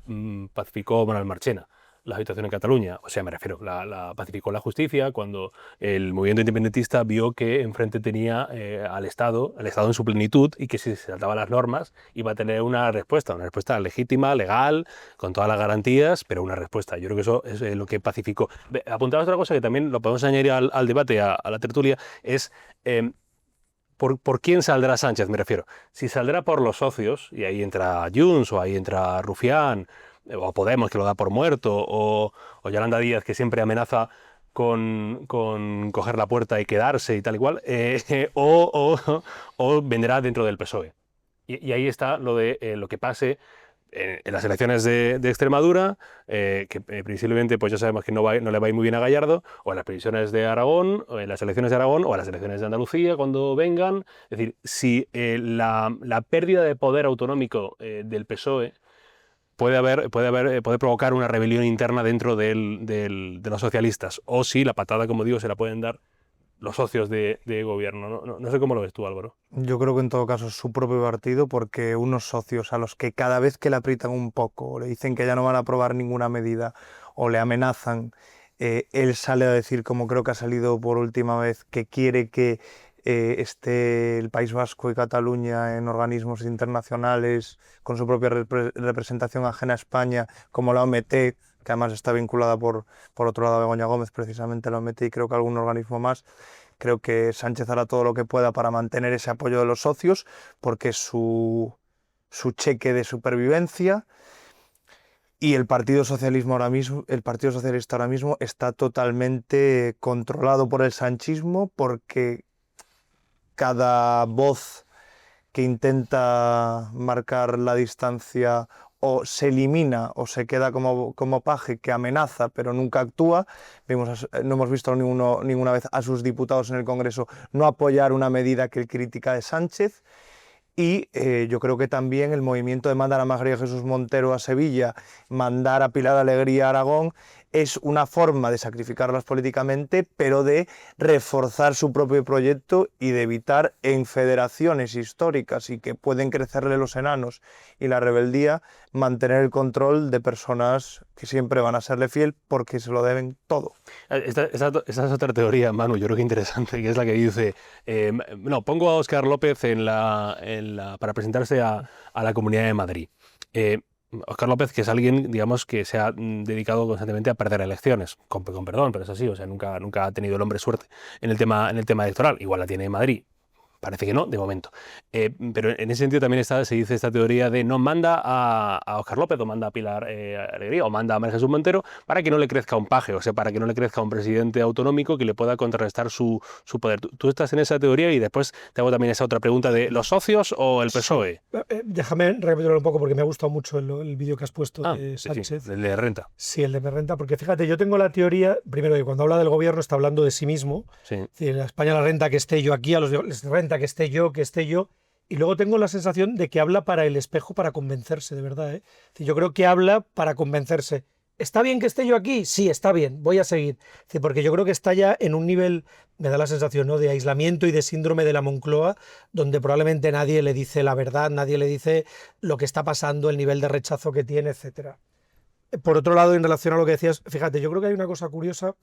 pacificó Manuel Marchena, la situación en Cataluña. O sea, me refiero, la pacificó la justicia cuando el movimiento independentista vio que enfrente tenía al Estado en su plenitud, y que si se saltaban las normas iba a tener una respuesta legítima, legal, con todas las garantías, pero una respuesta. Yo creo que eso es lo que pacificó. Apuntaba otra cosa que también lo podemos añadir al debate, a la tertulia, es... ¿Por quién saldrá Sánchez? Me refiero. Si saldrá por los socios, y ahí entra Junts, o ahí entra Rufián, o Podemos, que lo da por muerto, o Yolanda Díaz, que siempre amenaza con coger la puerta y quedarse y tal y cual, o vendrá dentro del PSOE. Y ahí está lo de lo que pase en las elecciones de Extremadura, que previsiblemente pues ya sabemos que no le va a ir muy bien a Gallardo, o en las previsiones de Aragón, o en las elecciones de Aragón, o en las elecciones de Andalucía cuando vengan. Es decir, si la pérdida de poder autonómico del PSOE puede provocar una rebelión interna dentro de los socialistas, o si la patada, como digo, se la pueden dar los socios de gobierno. No sé cómo lo ves tú, Álvaro. Yo creo que en todo caso es su propio partido, porque unos socios a los que cada vez que le aprietan un poco, o le dicen que ya no van a aprobar ninguna medida, o le amenazan, él sale a decir, como creo que ha salido por última vez, que quiere que esté el País Vasco y Cataluña en organismos internacionales con su propia representación ajena a España, como la OMT, que además está vinculada por otro lado a Begoña Gómez, precisamente la OMT, y creo que algún organismo más. Creo que Sánchez hará todo lo que pueda para mantener ese apoyo de los socios, porque es su cheque de supervivencia. Y el Partido Socialista ahora mismo está totalmente controlado por el sanchismo, porque cada voz que intenta marcar la distancia o se elimina o se queda como paje, que amenaza pero nunca actúa. No hemos visto ninguna vez a sus diputados en el Congreso no apoyar una medida que él critica de Sánchez. Y yo creo que también el movimiento de mandar a María Jesús Montero a Sevilla, mandar a Pilar Alegría a Aragón, es una forma de sacrificarlas políticamente, pero de reforzar su propio proyecto y de evitar en federaciones históricas y que pueden crecerle los enanos y la rebeldía, mantener el control de personas que siempre van a serle fiel porque se lo deben todo. Esa es otra teoría, Manu, yo creo que interesante, que es la que dice, pongo a Óscar López para presentarse a la Comunidad de Madrid. Óscar López, que es alguien, digamos, que se ha dedicado constantemente a perder elecciones, con perdón, pero es así, o sea, nunca ha tenido el hombre suerte en el tema electoral. Igual la tiene en Madrid, Parece que no, de momento. Pero en ese sentido también se dice esta teoría de no manda a Óscar López, o manda a Pilar Alegría, o manda a María Jesús Montero, para que no le crezca un paje, o sea, para que no le crezca un presidente autonómico que le pueda contrarrestar su poder. ¿Tú estás en esa teoría? Y después te hago también esa otra pregunta de ¿los socios o el PSOE? Déjame recapitular un poco porque me ha gustado mucho el vídeo que has puesto de Sánchez. Sí, el de renta. Sí, el de renta, porque fíjate, yo tengo la teoría, primero, que cuando habla del gobierno está hablando de sí mismo. Sí. Es decir, a España la renta que esté yo aquí, a los les renta que esté yo. Y luego tengo la sensación de que habla para el espejo, para convencerse, de verdad. Es decir, yo creo que habla para convencerse. ¿Está bien que esté yo aquí? Sí, está bien, voy a seguir. Es decir, porque yo creo que está ya en un nivel, me da la sensación, ¿no?, de aislamiento y de síndrome de la Moncloa, donde probablemente nadie le dice la verdad, nadie le dice lo que está pasando, el nivel de rechazo que tiene, etcétera. Por otro lado, en relación a lo que decías, fíjate, yo creo que hay una cosa curiosa.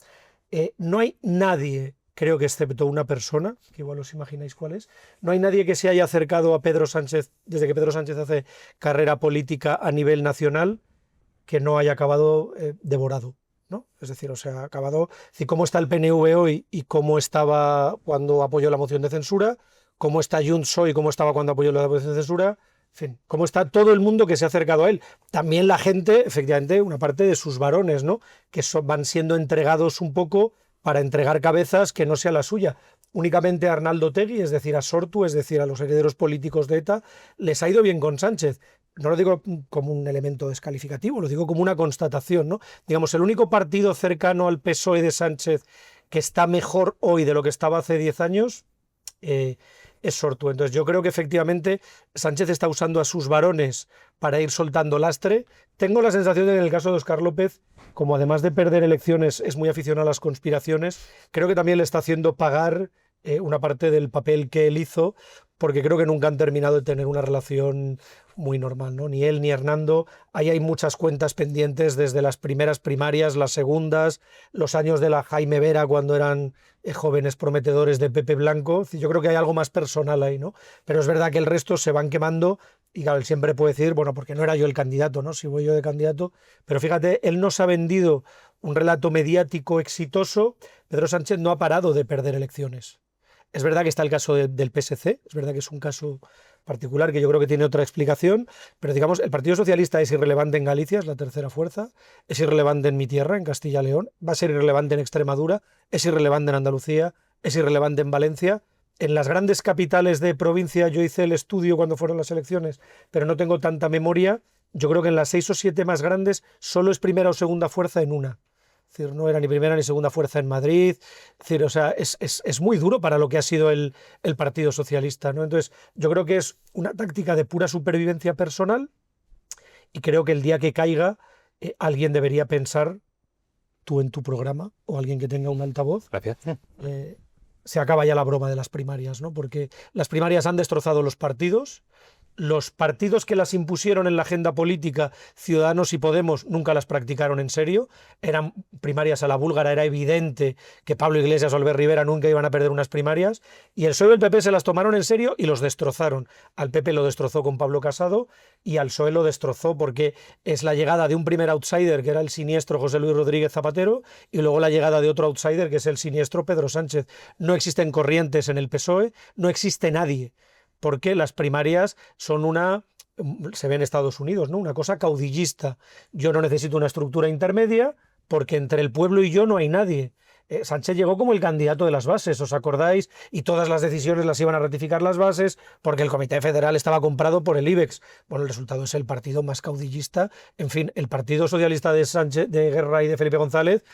No hay nadie, creo que excepto una persona, que igual os imagináis cuál es, no hay nadie que se haya acercado a Pedro Sánchez, desde que Pedro Sánchez hace carrera política a nivel nacional, que no haya acabado devorado, ¿no? Es decir, o sea, acabado, es decir, cómo está el PNV hoy y cómo estaba cuando apoyó la moción de censura, cómo está Junts hoy y cómo estaba cuando apoyó la moción de censura, en fin, cómo está todo el mundo que se ha acercado a él. También la gente, efectivamente, una parte de sus varones, ¿no?, que van siendo entregados un poco para entregar cabezas que no sea la suya. Únicamente a Arnaldo Otegi, es decir, a Sortu, es decir, a los herederos políticos de ETA, les ha ido bien con Sánchez. No lo digo como un elemento descalificativo, lo digo como una constatación, ¿no? Digamos, el único partido cercano al PSOE de Sánchez que está mejor hoy de lo que estaba hace 10 años es Sortu. Entonces yo creo que efectivamente Sánchez está usando a sus varones para ir soltando lastre. Tengo la sensación de que en el caso de Óscar López, como además de perder elecciones es muy aficionado a las conspiraciones, creo que también le está haciendo pagar una parte del papel que él hizo, porque creo que nunca han terminado de tener una relación muy normal, ¿no? Ni él ni Hernando. Ahí hay muchas cuentas pendientes desde las primeras primarias, las segundas, los años de la Jaime Vera cuando eran jóvenes prometedores de Pepe Blanco. Yo creo que hay algo más personal ahí, ¿no? Pero es verdad que el resto se van quemando y claro, él siempre puede decir, bueno, porque no era yo el candidato, ¿no? Si voy yo de candidato. Pero fíjate, él nos ha vendido un relato mediático exitoso. Pedro Sánchez no ha parado de perder elecciones. Es verdad que está el caso del PSC, es verdad que es un caso particular que yo creo que tiene otra explicación, pero digamos, el Partido Socialista es irrelevante en Galicia, es la tercera fuerza, es irrelevante en mi tierra, en Castilla y León, va a ser irrelevante en Extremadura, es irrelevante en Andalucía, es irrelevante en Valencia. En las grandes capitales de provincia yo hice el estudio cuando fueron las elecciones, pero no tengo tanta memoria. Yo creo que en las 6 o 7 más grandes solo es primera o segunda fuerza en una. Es decir, no era ni primera ni segunda fuerza en Madrid. Es decir, o sea, es muy duro para lo que ha sido el Partido Socialista, ¿no? Entonces, yo creo que es una táctica de pura supervivencia personal y creo que el día que caiga alguien debería pensar, tú en tu programa o alguien que tenga un altavoz. Gracias. Se acaba ya la broma de las primarias, ¿no? Porque las primarias han destrozado los partidos que las impusieron en la agenda política, Ciudadanos y Podemos, nunca las practicaron en serio. Eran primarias a la búlgara, era evidente que Pablo Iglesias o Albert Rivera nunca iban a perder unas primarias, y el PSOE y el PP se las tomaron en serio y los destrozaron. Al PP lo destrozó con Pablo Casado y al PSOE lo destrozó porque es la llegada de un primer outsider, que era el siniestro José Luis Rodríguez Zapatero, y luego la llegada de otro outsider, que es el siniestro Pedro Sánchez. No existen corrientes en el PSOE, no existe nadie, porque las primarias son se ve en Estados Unidos, ¿no?, una cosa caudillista. Yo no necesito una estructura intermedia porque entre el pueblo y yo no hay nadie. Sánchez llegó como el candidato de las bases, ¿os acordáis? Y todas las decisiones las iban a ratificar las bases porque el Comité Federal estaba comprado por el IBEX. Bueno, el resultado es el partido más caudillista. En fin, el Partido Socialista de Sánchez, de Guerra y de Felipe González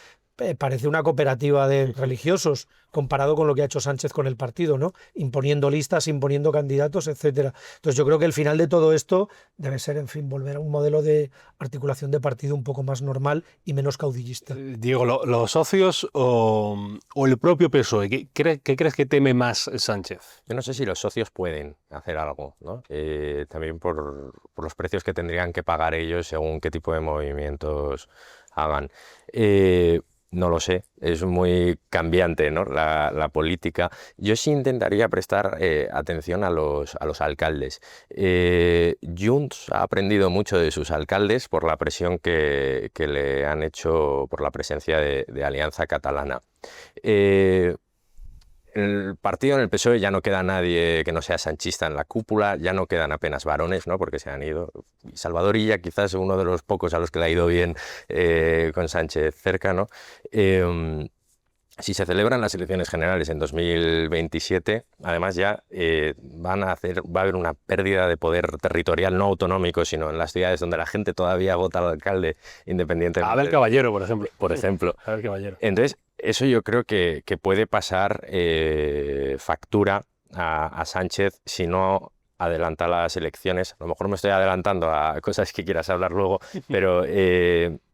parece una cooperativa de religiosos comparado con lo que ha hecho Sánchez con el partido, ¿no? Imponiendo listas, imponiendo candidatos, etcétera. Entonces yo creo que el final de todo esto debe ser, en fin, volver a un modelo de articulación de partido un poco más normal y menos caudillista. Diego, ¿los socios o el propio PSOE? ¿Qué crees que teme más Sánchez? Yo no sé si los socios pueden hacer algo, ¿no? También por los precios que tendrían que pagar ellos según qué tipo de movimientos hagan. No lo sé, es muy cambiante, ¿no?, la política. Yo sí intentaría prestar atención a los alcaldes. Junts ha aprendido mucho de sus alcaldes por la presión que le han hecho por la presencia de Alianza Catalana. el partido, en el PSOE, ya no queda nadie que no sea sanchista en la cúpula, ya no quedan apenas varones, ¿no? Porque se han ido. Salvador Illa, quizás uno de los pocos a los que le ha ido bien con Sánchez cerca, ¿no? Si se celebran las elecciones generales en 2027, además ya va a haber una pérdida de poder territorial no autonómico, sino en las ciudades donde la gente todavía vota al alcalde independientemente. Abel Caballero, por ejemplo. Por ejemplo. Abel Caballero. Entonces, eso yo creo que puede pasar factura a Sánchez si no adelanta las elecciones. A lo mejor me estoy adelantando a cosas que quieras hablar luego, pero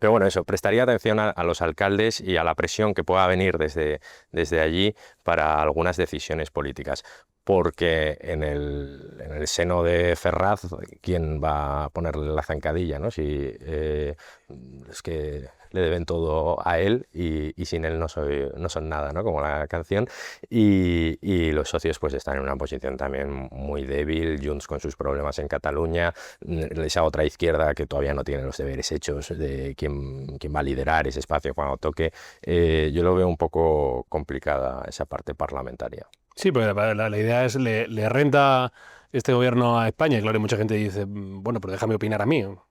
bueno, eso, prestaría atención a los alcaldes y a la presión que pueda venir desde allí para algunas decisiones políticas. Porque en el seno de Ferraz, ¿quién va a ponerle la zancadilla, ¿no? Si es que le deben todo a él y sin él no son nada, ¿no? Como la canción. Y los socios pues están en una posición también muy débil, Junts con sus problemas en Cataluña, esa otra izquierda que todavía no tiene los deberes hechos de quién va a liderar ese espacio cuando toque. Yo lo veo un poco complicada esa parte parlamentaria. Sí, porque la idea es, le renta este gobierno a España, y claro, mucha gente dice, bueno, pero déjame opinar a mí. O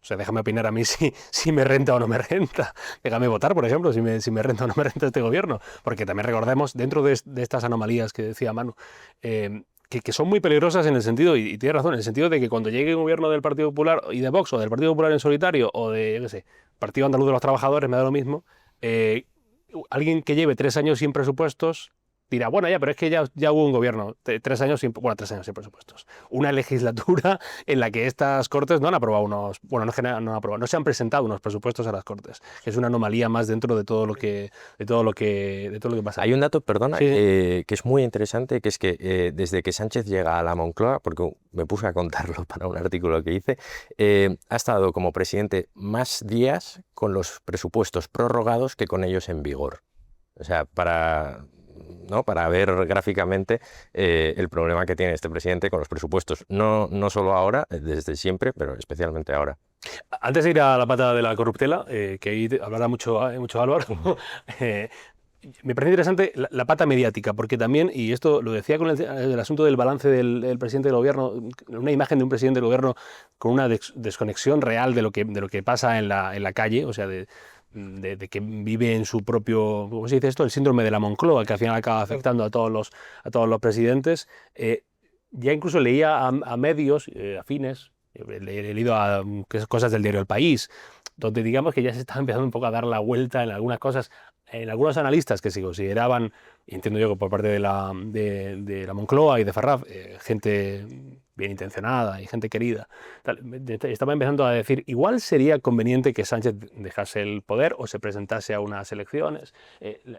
sea, déjame opinar a mí si me renta o no me renta. Déjame votar, por ejemplo, si me renta o no me renta este gobierno. Porque también recordemos, dentro de estas anomalías que decía Manu, que son muy peligrosas en el sentido, y tiene razón, en el sentido de que cuando llegue un gobierno del Partido Popular y de Vox, o del Partido Popular en solitario, o de, yo qué sé, Partido Andaluz de los Trabajadores, me da lo mismo, alguien que lleve 3 años sin presupuesdos dirá, bueno, ya, pero es que ya hubo un gobierno, 3 años sin presupuestos. Una legislatura en la que estas Cortes no han aprobado no se han presentado unos presupuestos a las Cortes. Es una anomalía más dentro de todo lo que pasa. Hay un dato, perdona, Sí. que es muy interesante, que es que desde que Sánchez llega a la Moncloa, porque me puse a contarlo para un artículo que hice, ha estado como presidente más días con los presupuestos prorrogados que con ellos en vigor. O sea, para ver gráficamente el problema que tiene este presidente con los presupuestos. No solo ahora, desde siempre, pero especialmente ahora. Antes de ir a la pata de la corruptela, que ahí hablará mucho Álvaro, me parece interesante la pata mediática, porque también, y esto lo decía con el asunto del balance del presidente del gobierno, una imagen de un presidente del gobierno con una desconexión real de lo que pasa en la calle, o sea, de que vive en su propio, ¿cómo se dice esto? El síndrome de la Moncloa, que al final acaba afectando a todos los presidentes. Ya incluso leía a medios afines, he leído cosas del diario El País, donde digamos que ya se está empezando un poco a dar la vuelta en algunas cosas, en algunos analistas que se consideraban, y entiendo yo que por parte de la Moncloa y de Ferraz, gente bien intencionada y gente querida, estaba empezando a decir, igual sería conveniente que Sánchez dejase el poder o se presentase a unas elecciones.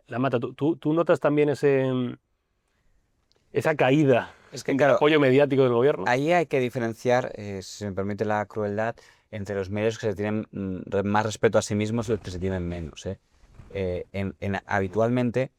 Mata, ¿tú notas también esa caída, claro, apoyo mediático del gobierno? Ahí hay que diferenciar, si se me permite la crueldad, entre los medios que se tienen más respeto a sí mismos y los que se tienen menos. Habitualmente,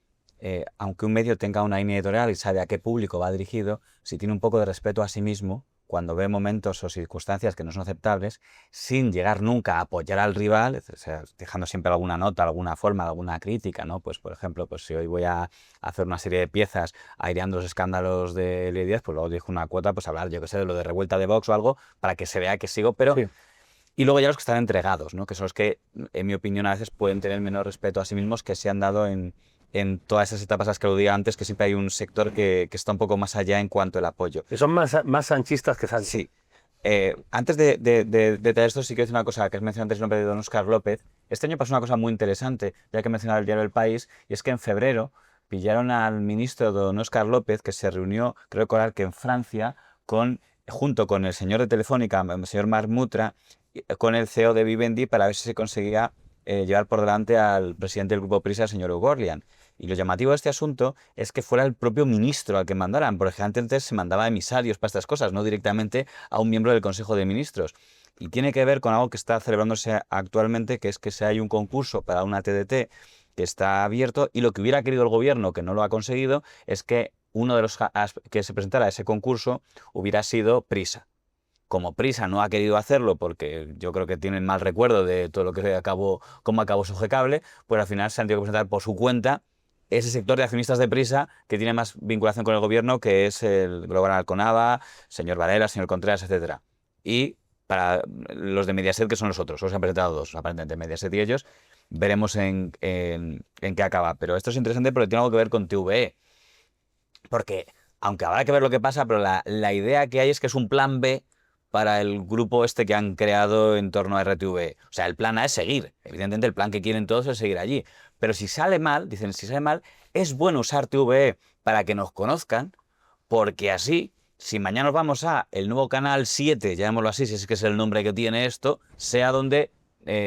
aunque un medio tenga una línea editorial y sabe a qué público va dirigido, si tiene un poco de respeto a sí mismo, cuando ve momentos o circunstancias que no son aceptables, sin llegar nunca a apoyar al rival, o sea, dejando siempre alguna nota, alguna forma, alguna crítica, ¿no? Pues, por ejemplo, pues si hoy voy a hacer una serie de piezas aireando los escándalos de L 10, pues luego dejo una cuota, pues hablar, yo qué sé, de lo de revuelta de Vox o algo, para que se vea que sigo, pero... Sí. Y luego ya los que están entregados, ¿no? Que son los que, en mi opinión, a veces pueden tener menos respeto a sí mismos, que se han dado en todas esas etapas a las que lo diga antes, que siempre hay un sector que está un poco más allá en cuanto al apoyo. Que son más sanchistas que Sánchez. Sí. Antes de traer esto, sí quiero decir una cosa, que has mencionado antes el nombre de don Óscar López. Este año pasó una cosa muy interesante, ya que he mencionado el diario El País, y es que en febrero pillaron al ministro don Óscar López, que se reunió, creo recordar que en Francia, junto con el señor de Telefónica, el señor Marc Mutra, con el CEO de Vivendi, para ver si se conseguía llevar por delante al presidente del Grupo Prisa, el señor Ugorlian. Y lo llamativo de este asunto es que fuera el propio ministro al que mandaran, porque antes se mandaba emisarios para estas cosas, no directamente a un miembro del Consejo de Ministros. Y tiene que ver con algo que está celebrándose actualmente, que es que hay un concurso para una TDT que está abierto, y lo que hubiera querido el gobierno, que no lo ha conseguido, es que uno de los que se presentara a ese concurso hubiera sido Prisa. Como Prisa no ha querido hacerlo porque yo creo que tienen mal recuerdo de todo lo que cómo acabó su G-Cable, pues al final se han tenido que presentar por su cuenta ese sector de accionistas de Prisa que tiene más vinculación con el gobierno, que es el Global Alconada, señor Varela, señor Contreras, etcétera. Y para los de Mediaset, que son los otros, solo se han presentado dos, aparentemente, Mediaset y ellos, veremos en qué acaba. Pero esto es interesante porque tiene algo que ver con TVE. Porque, aunque habrá que ver lo que pasa, pero la idea que hay es que es un plan B para el grupo este que han creado en torno a RTV. O sea, el plan A es seguir. Evidentemente, el plan que quieren todos es seguir allí. Pero si sale mal, dicen, si sale mal, es bueno usar TVE para que nos conozcan, porque así, si mañana nos vamos a el nuevo canal 7, llamémoslo así, si es que es el nombre que tiene esto, sea donde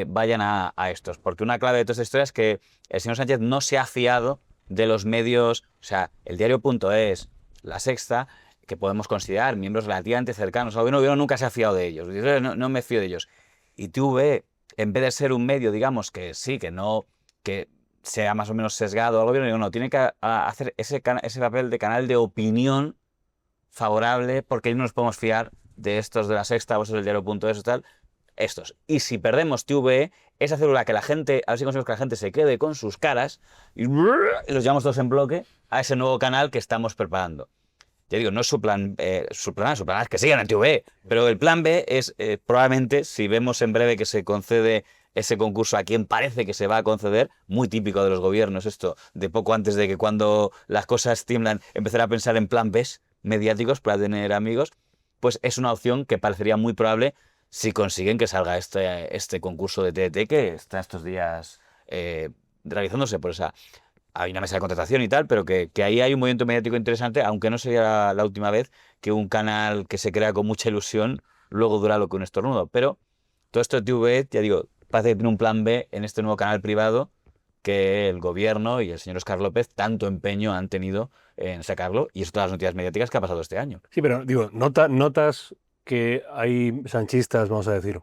vayan a estos. Porque una clave de toda esta historia es que el señor Sánchez no se ha fiado de los medios, o sea, el diario.es, La Sexta, que podemos considerar miembros relativamente cercanos al gobierno nunca se ha fiado de ellos. Dice, no me fío de ellos. Y TVE, en vez de ser un medio, digamos, que sí, que sea más o menos sesgado al gobierno, no, tiene que hacer ese papel de canal de opinión favorable, porque no nos podemos fiar de estos de La Sexta o esos del diario.es o tal, estos. Y si perdemos TVE, esa célula que la gente, a ver si conseguimos que la gente se quede con sus caras y los llevamos todos en bloque a ese nuevo canal que estamos preparando. Ya digo, no es su plan A es que sigan en TVE, pero el plan B es probablemente, si vemos en breve que se concede ese concurso a quien parece que se va a conceder, muy típico de los gobiernos esto, de poco antes de que cuando las cosas tiemblan empezar a pensar en plan Bs mediáticos para tener amigos, pues es una opción que parecería muy probable si consiguen que salga este concurso de TDT que está estos días realizándose por esa... Hay una mesa de contratación y tal, pero que ahí hay un movimiento mediático interesante, aunque no sería la última vez que un canal que se crea con mucha ilusión luego dura lo que un estornudo. Pero todo esto de TVE, ya digo, parece que tiene un plan B en este nuevo canal privado que el gobierno y el señor Óscar López tanto empeño han tenido en sacarlo, y es todas las noticias mediáticas que ha pasado este año. Sí, pero digo, notas que hay sanchistas, vamos a decir,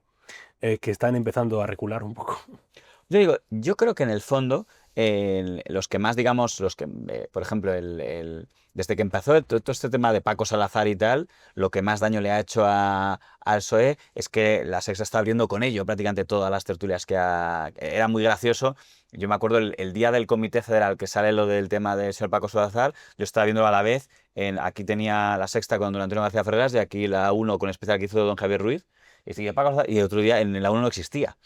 que están empezando a recular un poco. Yo creo que en el fondo los que más, digamos, por ejemplo, desde que empezó todo este tema de Paco Salazar y tal, lo que más daño le ha hecho al PSOE es que La Sexta está abriendo con ello prácticamente todas las tertulias era muy gracioso. Yo me acuerdo el día del Comité Federal que sale lo del tema del señor Paco Salazar, yo estaba viéndolo a la vez, aquí tenía La Sexta con don Antonio García Ferreras y aquí la 1 con el especial que hizo don Javier Ruiz, y otro día en la 1 no existía.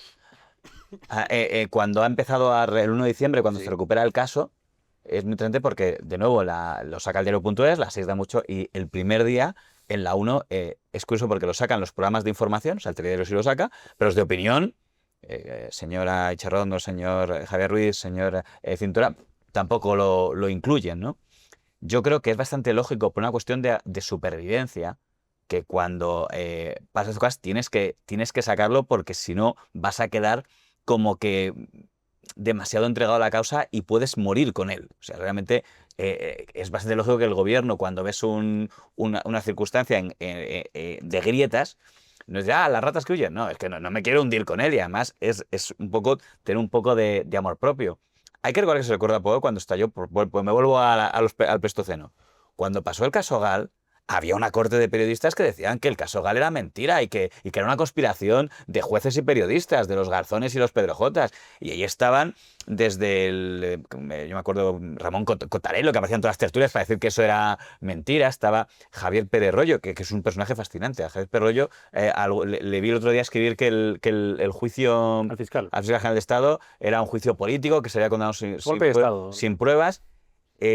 Cuando ha empezado el 1 de diciembre, cuando se recupera el caso, es muy interesante porque, de nuevo, lo saca el diario.es, La 6 da mucho, y el primer día, en la 1, es curioso porque lo sacan los programas de información, o sea, el telediario sí lo saca, pero los de opinión, señora Icharrondo, señor Javier Ruiz, señor Cintura, tampoco lo incluyen, ¿no? Yo creo que es bastante lógico, por una cuestión de supervivencia, que cuando pasas cosas tienes que sacarlo, porque si no vas a quedar como que demasiado entregado a la causa y puedes morir con él. O sea, realmente es bastante lógico que el gobierno, cuando ves una circunstancia de grietas, no es las ratas que huyen, no, es que no me quiero hundir con él, y además es un poco tener un poco de amor propio. Hay que recordar que se recuerda poco cuando estalló, pues me vuelvo al Pleistoceno. Cuando pasó el caso Gal, había una corte de periodistas que decían que el caso Gal era mentira y que era una conspiración de jueces y periodistas, de los Garzones y los Pedrojotas. Y ahí estaban desde yo me acuerdo, Ramón Cotarello, que aparecían todas las tertulias para decir que eso era mentira. Estaba Javier Pérez Royo, que es un personaje fascinante. A Javier Pérez Royo le vi el otro día escribir que el juicio al fiscal general de Estado era un juicio político, que se había condenado sin pruebas.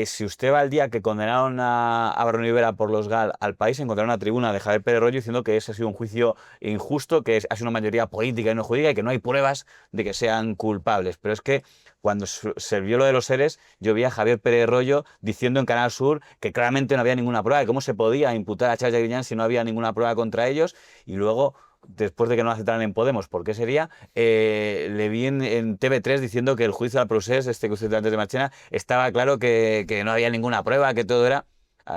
Si usted va al día que condenaron a Barón Rivera por los GAL al país, encontrará una tribuna de Javier Pérez Royo diciendo que ese ha sido un juicio injusto, que ha sido una mayoría política y no jurídica y que no hay pruebas de que sean culpables. Pero es que cuando se vio lo de los seres, yo vi a Javier Pérez Royo diciendo en Canal Sur que claramente no había ninguna prueba, de cómo se podía imputar a Charles Griñán si no había ninguna prueba contra ellos, y luego, después de que no aceptaran en Podemos, ¿por qué sería? Le vi en TV3 diciendo que el juicio al procés, que usted antes de Marchena, estaba claro que no había ninguna prueba, que todo era...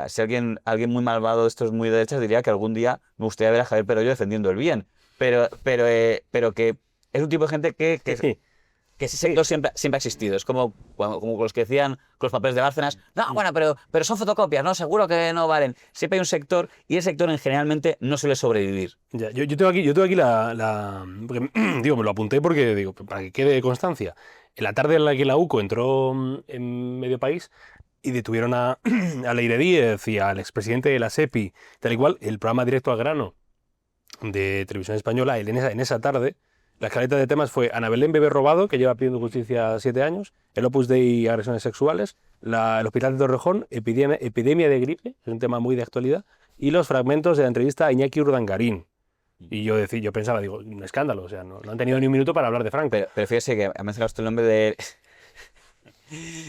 Si alguien muy malvado de estos muy derechas diría que algún día me gustaría ver a Javier Pérez Royo defendiendo el bien, pero que es un tipo de gente que sí. que ese sector siempre ha existido. Es como los que decían con los papeles de Bárcenas, no, bueno, pero son fotocopias, ¿no? Seguro que no valen. Siempre hay un sector y el sector generalmente no suele sobrevivir. Ya, yo tengo aquí porque, digo, me lo apunté porque, digo, para que quede constancia. En la tarde en la que la UCO entró en Medio País y detuvieron a Leire Díez y al expresidente de la SEPI, tal y cual, el programa Directo al Grano de Televisión Española, en esa tarde, la escaleta de temas fue Ana Belén Bebé robado, que lleva pidiendo justicia 7 años, el Opus Dei agresiones sexuales, el Hospital de Torrejón, epidemia de gripe, es un tema muy de actualidad, y los fragmentos de la entrevista a Iñaki Urdangarín. Y yo pensaba, digo, un escándalo, o sea, no han tenido ni un minuto para hablar de Franco. Pero fíjese que ha mencionado usted el nombre de...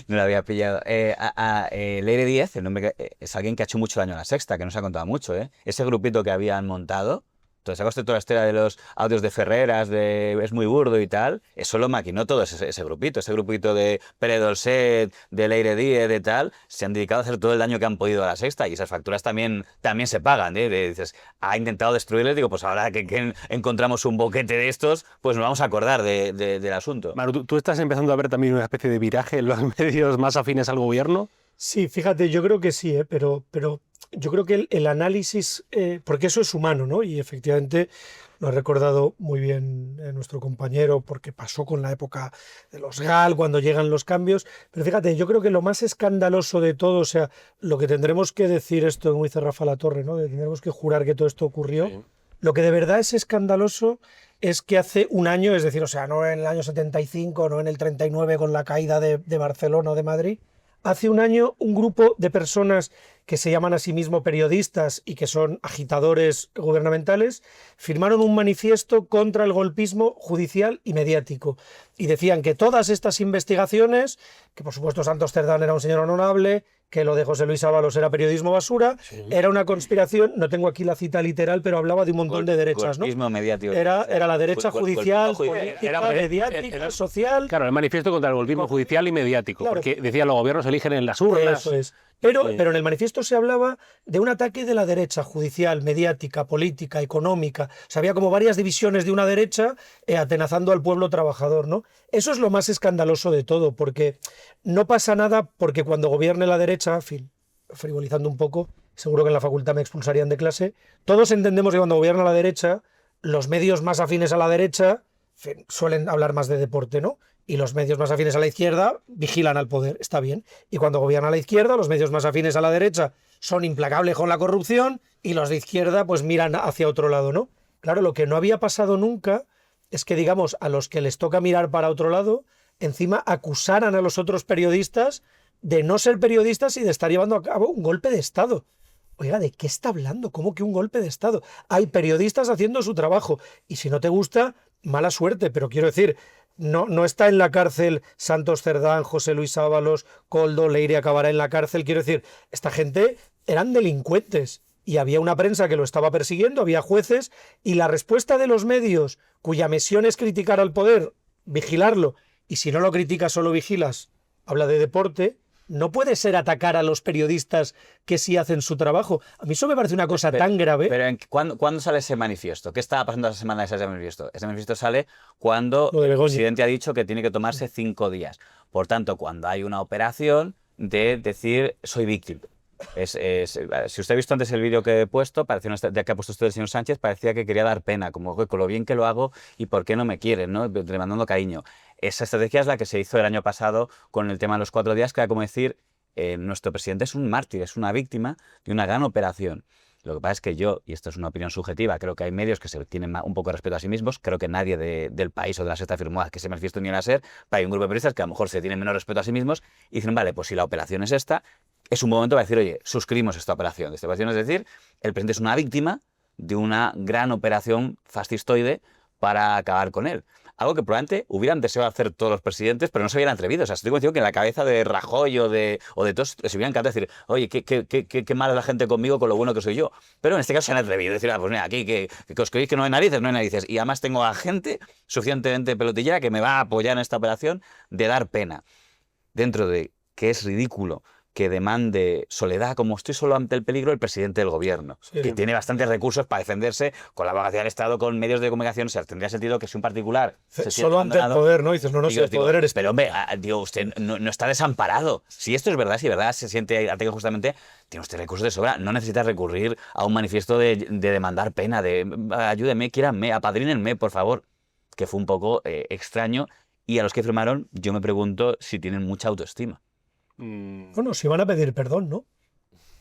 No lo había pillado. Leire Díez, el nombre es alguien que ha hecho mucho daño a La Sexta, que no se ha contado mucho, ¿eh? Ese grupito que habían montado... Entonces, ¿saca usted toda la historia de los audios de Ferreras, de Es muy burdo y tal? Eso lo maquinó todo ese grupito de Pere Dolcet, de Leire Díez, de tal, se han dedicado a hacer todo el daño que han podido a La Sexta y esas facturas también se pagan, ¿eh? Dices, ha intentado destruirles, digo, pues ahora que encontramos un boquete de estos, pues nos vamos a acordar del asunto. Manu, ¿tú estás empezando a ver también una especie de viraje en los medios más afines al gobierno? Sí, fíjate, yo creo que sí, pero yo creo que el análisis, porque eso es humano, ¿no? Y efectivamente lo ha recordado muy bien nuestro compañero, porque pasó con la época de los GAL, cuando llegan los cambios. Pero fíjate, yo creo que lo más escandaloso de todo, o sea, lo que tendremos que decir esto, como dice Rafa Latorre, ¿no? Tendremos que jurar que todo esto ocurrió. Sí. Lo que de verdad es escandaloso es que hace un año, es decir, o sea, no en el año 75, no en el 39 con la caída de Barcelona o de Madrid, hace un año un grupo de personas que se llaman a sí mismos periodistas y que son agitadores gubernamentales, firmaron un manifiesto contra el golpismo judicial y mediático. Y decían que todas estas investigaciones, que por supuesto Santos Cerdán era un señor honorable, que lo de José Luis Ábalos era periodismo basura, sí, era una conspiración, no tengo aquí la cita literal, pero hablaba de un montón de derechas, ¿no? Mediático. Era la derecha judicial, política, mediática, social... Claro, el manifiesto contra el golpismo judicial y mediático, claro, porque decía los gobiernos eligen en las urnas. Eso es. Pero en el manifiesto se hablaba de un ataque de la derecha judicial, mediática, política, económica. O sea, había como varias divisiones de una derecha atenazando al pueblo trabajador, ¿no? Eso es lo más escandaloso de todo, porque no pasa nada porque cuando gobierne la derecha, frivolizando un poco, seguro que en la facultad me expulsarían de clase, todos entendemos que cuando gobierna la derecha, los medios más afines a la derecha suelen hablar más de deporte, ¿no? Y los medios más afines a la izquierda vigilan al poder, está bien. Y cuando gobierna la izquierda, los medios más afines a la derecha son implacables con la corrupción y los de izquierda pues miran hacia otro lado, ¿no? Claro, lo que no había pasado nunca es que, digamos, a los que les toca mirar para otro lado, encima acusaran a los otros periodistas de no ser periodistas y de estar llevando a cabo un golpe de Estado. Oiga, ¿de qué está hablando? ¿Cómo que un golpe de Estado? Hay periodistas haciendo su trabajo y si no te gusta, mala suerte, pero quiero decir... No está en la cárcel Santos Cerdán, José Luis Ábalos, Koldo, Leire acabará en la cárcel. Quiero decir, esta gente eran delincuentes y había una prensa que lo estaba persiguiendo, había jueces, y la respuesta de los medios, cuya misión es criticar al poder, vigilarlo, y si no lo criticas solo vigilas, habla de deporte, no puede ser atacar a los periodistas que sí hacen su trabajo. A mí eso me parece una cosa tan grave. Pero ¿cuándo sale ese manifiesto? ¿Qué estaba pasando esa semana de ese manifiesto? Ese manifiesto sale cuando el presidente ha dicho que tiene que tomarse 5 días. Por tanto, cuando hay una operación de decir soy víctima. Si usted ha visto antes el vídeo que he puesto, ya que ha puesto usted el señor Sánchez, parecía que quería dar pena, como con lo bien que lo hago y por qué no me quieren, ¿no? Demandando cariño. Esa estrategia es la que se hizo el año pasado con el tema de los 4 días, que era como decir, nuestro presidente es un mártir, es una víctima de una gran operación. Lo que pasa es que yo, y esto es una opinión subjetiva, creo que hay medios que se tienen un poco de respeto a sí mismos, creo que nadie del país o de La Sexta afirmó que ese manifiesto ni iba a ser, pero hay un grupo de periodistas que a lo mejor se tienen menos respeto a sí mismos y dicen, vale, pues si la operación es esta, es un momento para decir, oye, suscribimos esta operación. Esta operación es decir, el presidente es una víctima de una gran operación fascistoide para acabar con él. Algo que probablemente hubieran deseado hacer todos los presidentes, pero no se hubieran atrevido. O sea, estoy convencido que en la cabeza de Rajoy o de todos se hubieran encantado decir, oye, qué mala es la gente conmigo con lo bueno que soy yo. Pero en este caso se han atrevido. Decir, pues mira, aquí que os creéis que no hay narices, no hay narices. Y además tengo a gente suficientemente pelotillera que me va a apoyar en esta operación de dar pena. Dentro de que es ridículo que demande soledad, como estoy solo ante el peligro, el presidente del gobierno, que tiene bastantes recursos para defenderse con la abogacía del Estado, con medios de comunicación. O sea, tendría sentido que si un particular se solo ante el poder, ¿no? Dices, no, si el poder eres... Pero hombre, digo, usted no está desamparado. Si esto es verdad, si verdad se siente atacado justamente, tiene usted recursos de sobra. No necesita recurrir a un manifiesto de demandar pena, de ayúdenme, quiéranme, apadrínenme, por favor. Que fue un poco extraño. Y a los que firmaron, yo me pregunto si tienen mucha autoestima. Bueno, si van a pedir perdón, ¿no?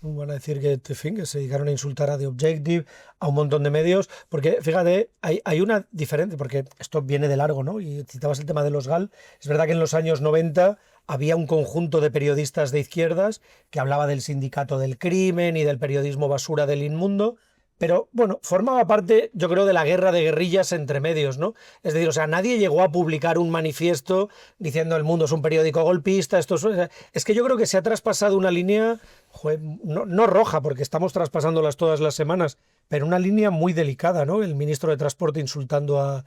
Van a decir que, en fin, que se dedicaron a insultar a The Objective, a un montón de medios, porque fíjate, hay una diferencia, porque esto viene de largo, ¿no? Y citabas el tema de los GAL. Es verdad que en los años 90 había un conjunto de periodistas de izquierdas que hablaba del sindicato del crimen y del periodismo basura del inmundo, pero bueno, formaba parte, yo creo, de la guerra de guerrillas entre medios, ¿no? Es decir, o sea, nadie llegó a publicar un manifiesto diciendo el mundo es un periódico golpista, es que yo creo que se ha traspasado una línea, joder, no roja, porque estamos traspasándolas todas las semanas, pero una línea muy delicada, ¿no? El ministro de Transporte insultando a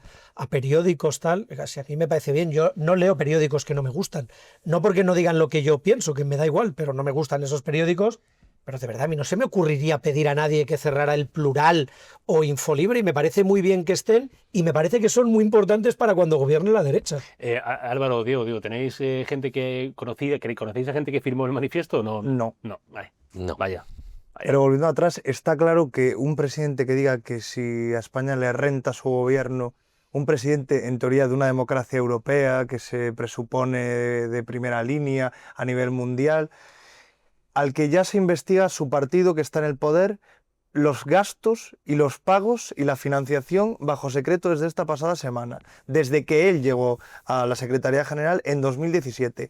periódicos, tal. Si a mí me parece bien, yo no leo periódicos que no me gustan, no porque no digan lo que yo pienso, que me da igual, pero no me gustan esos periódicos. Pero de verdad, a mí no se me ocurriría pedir a nadie que cerrara El Plural o Infolibre, y me parece muy bien que estén, y me parece que son muy importantes para cuando gobierne la derecha. Álvaro, Diego, ¿tenéis gente que conocéis a gente que firmó el manifiesto? No. Vale. No. Vaya. Pero volviendo atrás, está claro que un presidente que diga que si a España le renta su gobierno, un presidente en teoría de una democracia europea que se presupone de primera línea a nivel mundial, al que ya se investiga su partido que está en el poder, los gastos y los pagos y la financiación bajo secreto desde esta pasada semana, desde que él llegó a la Secretaría General en 2017.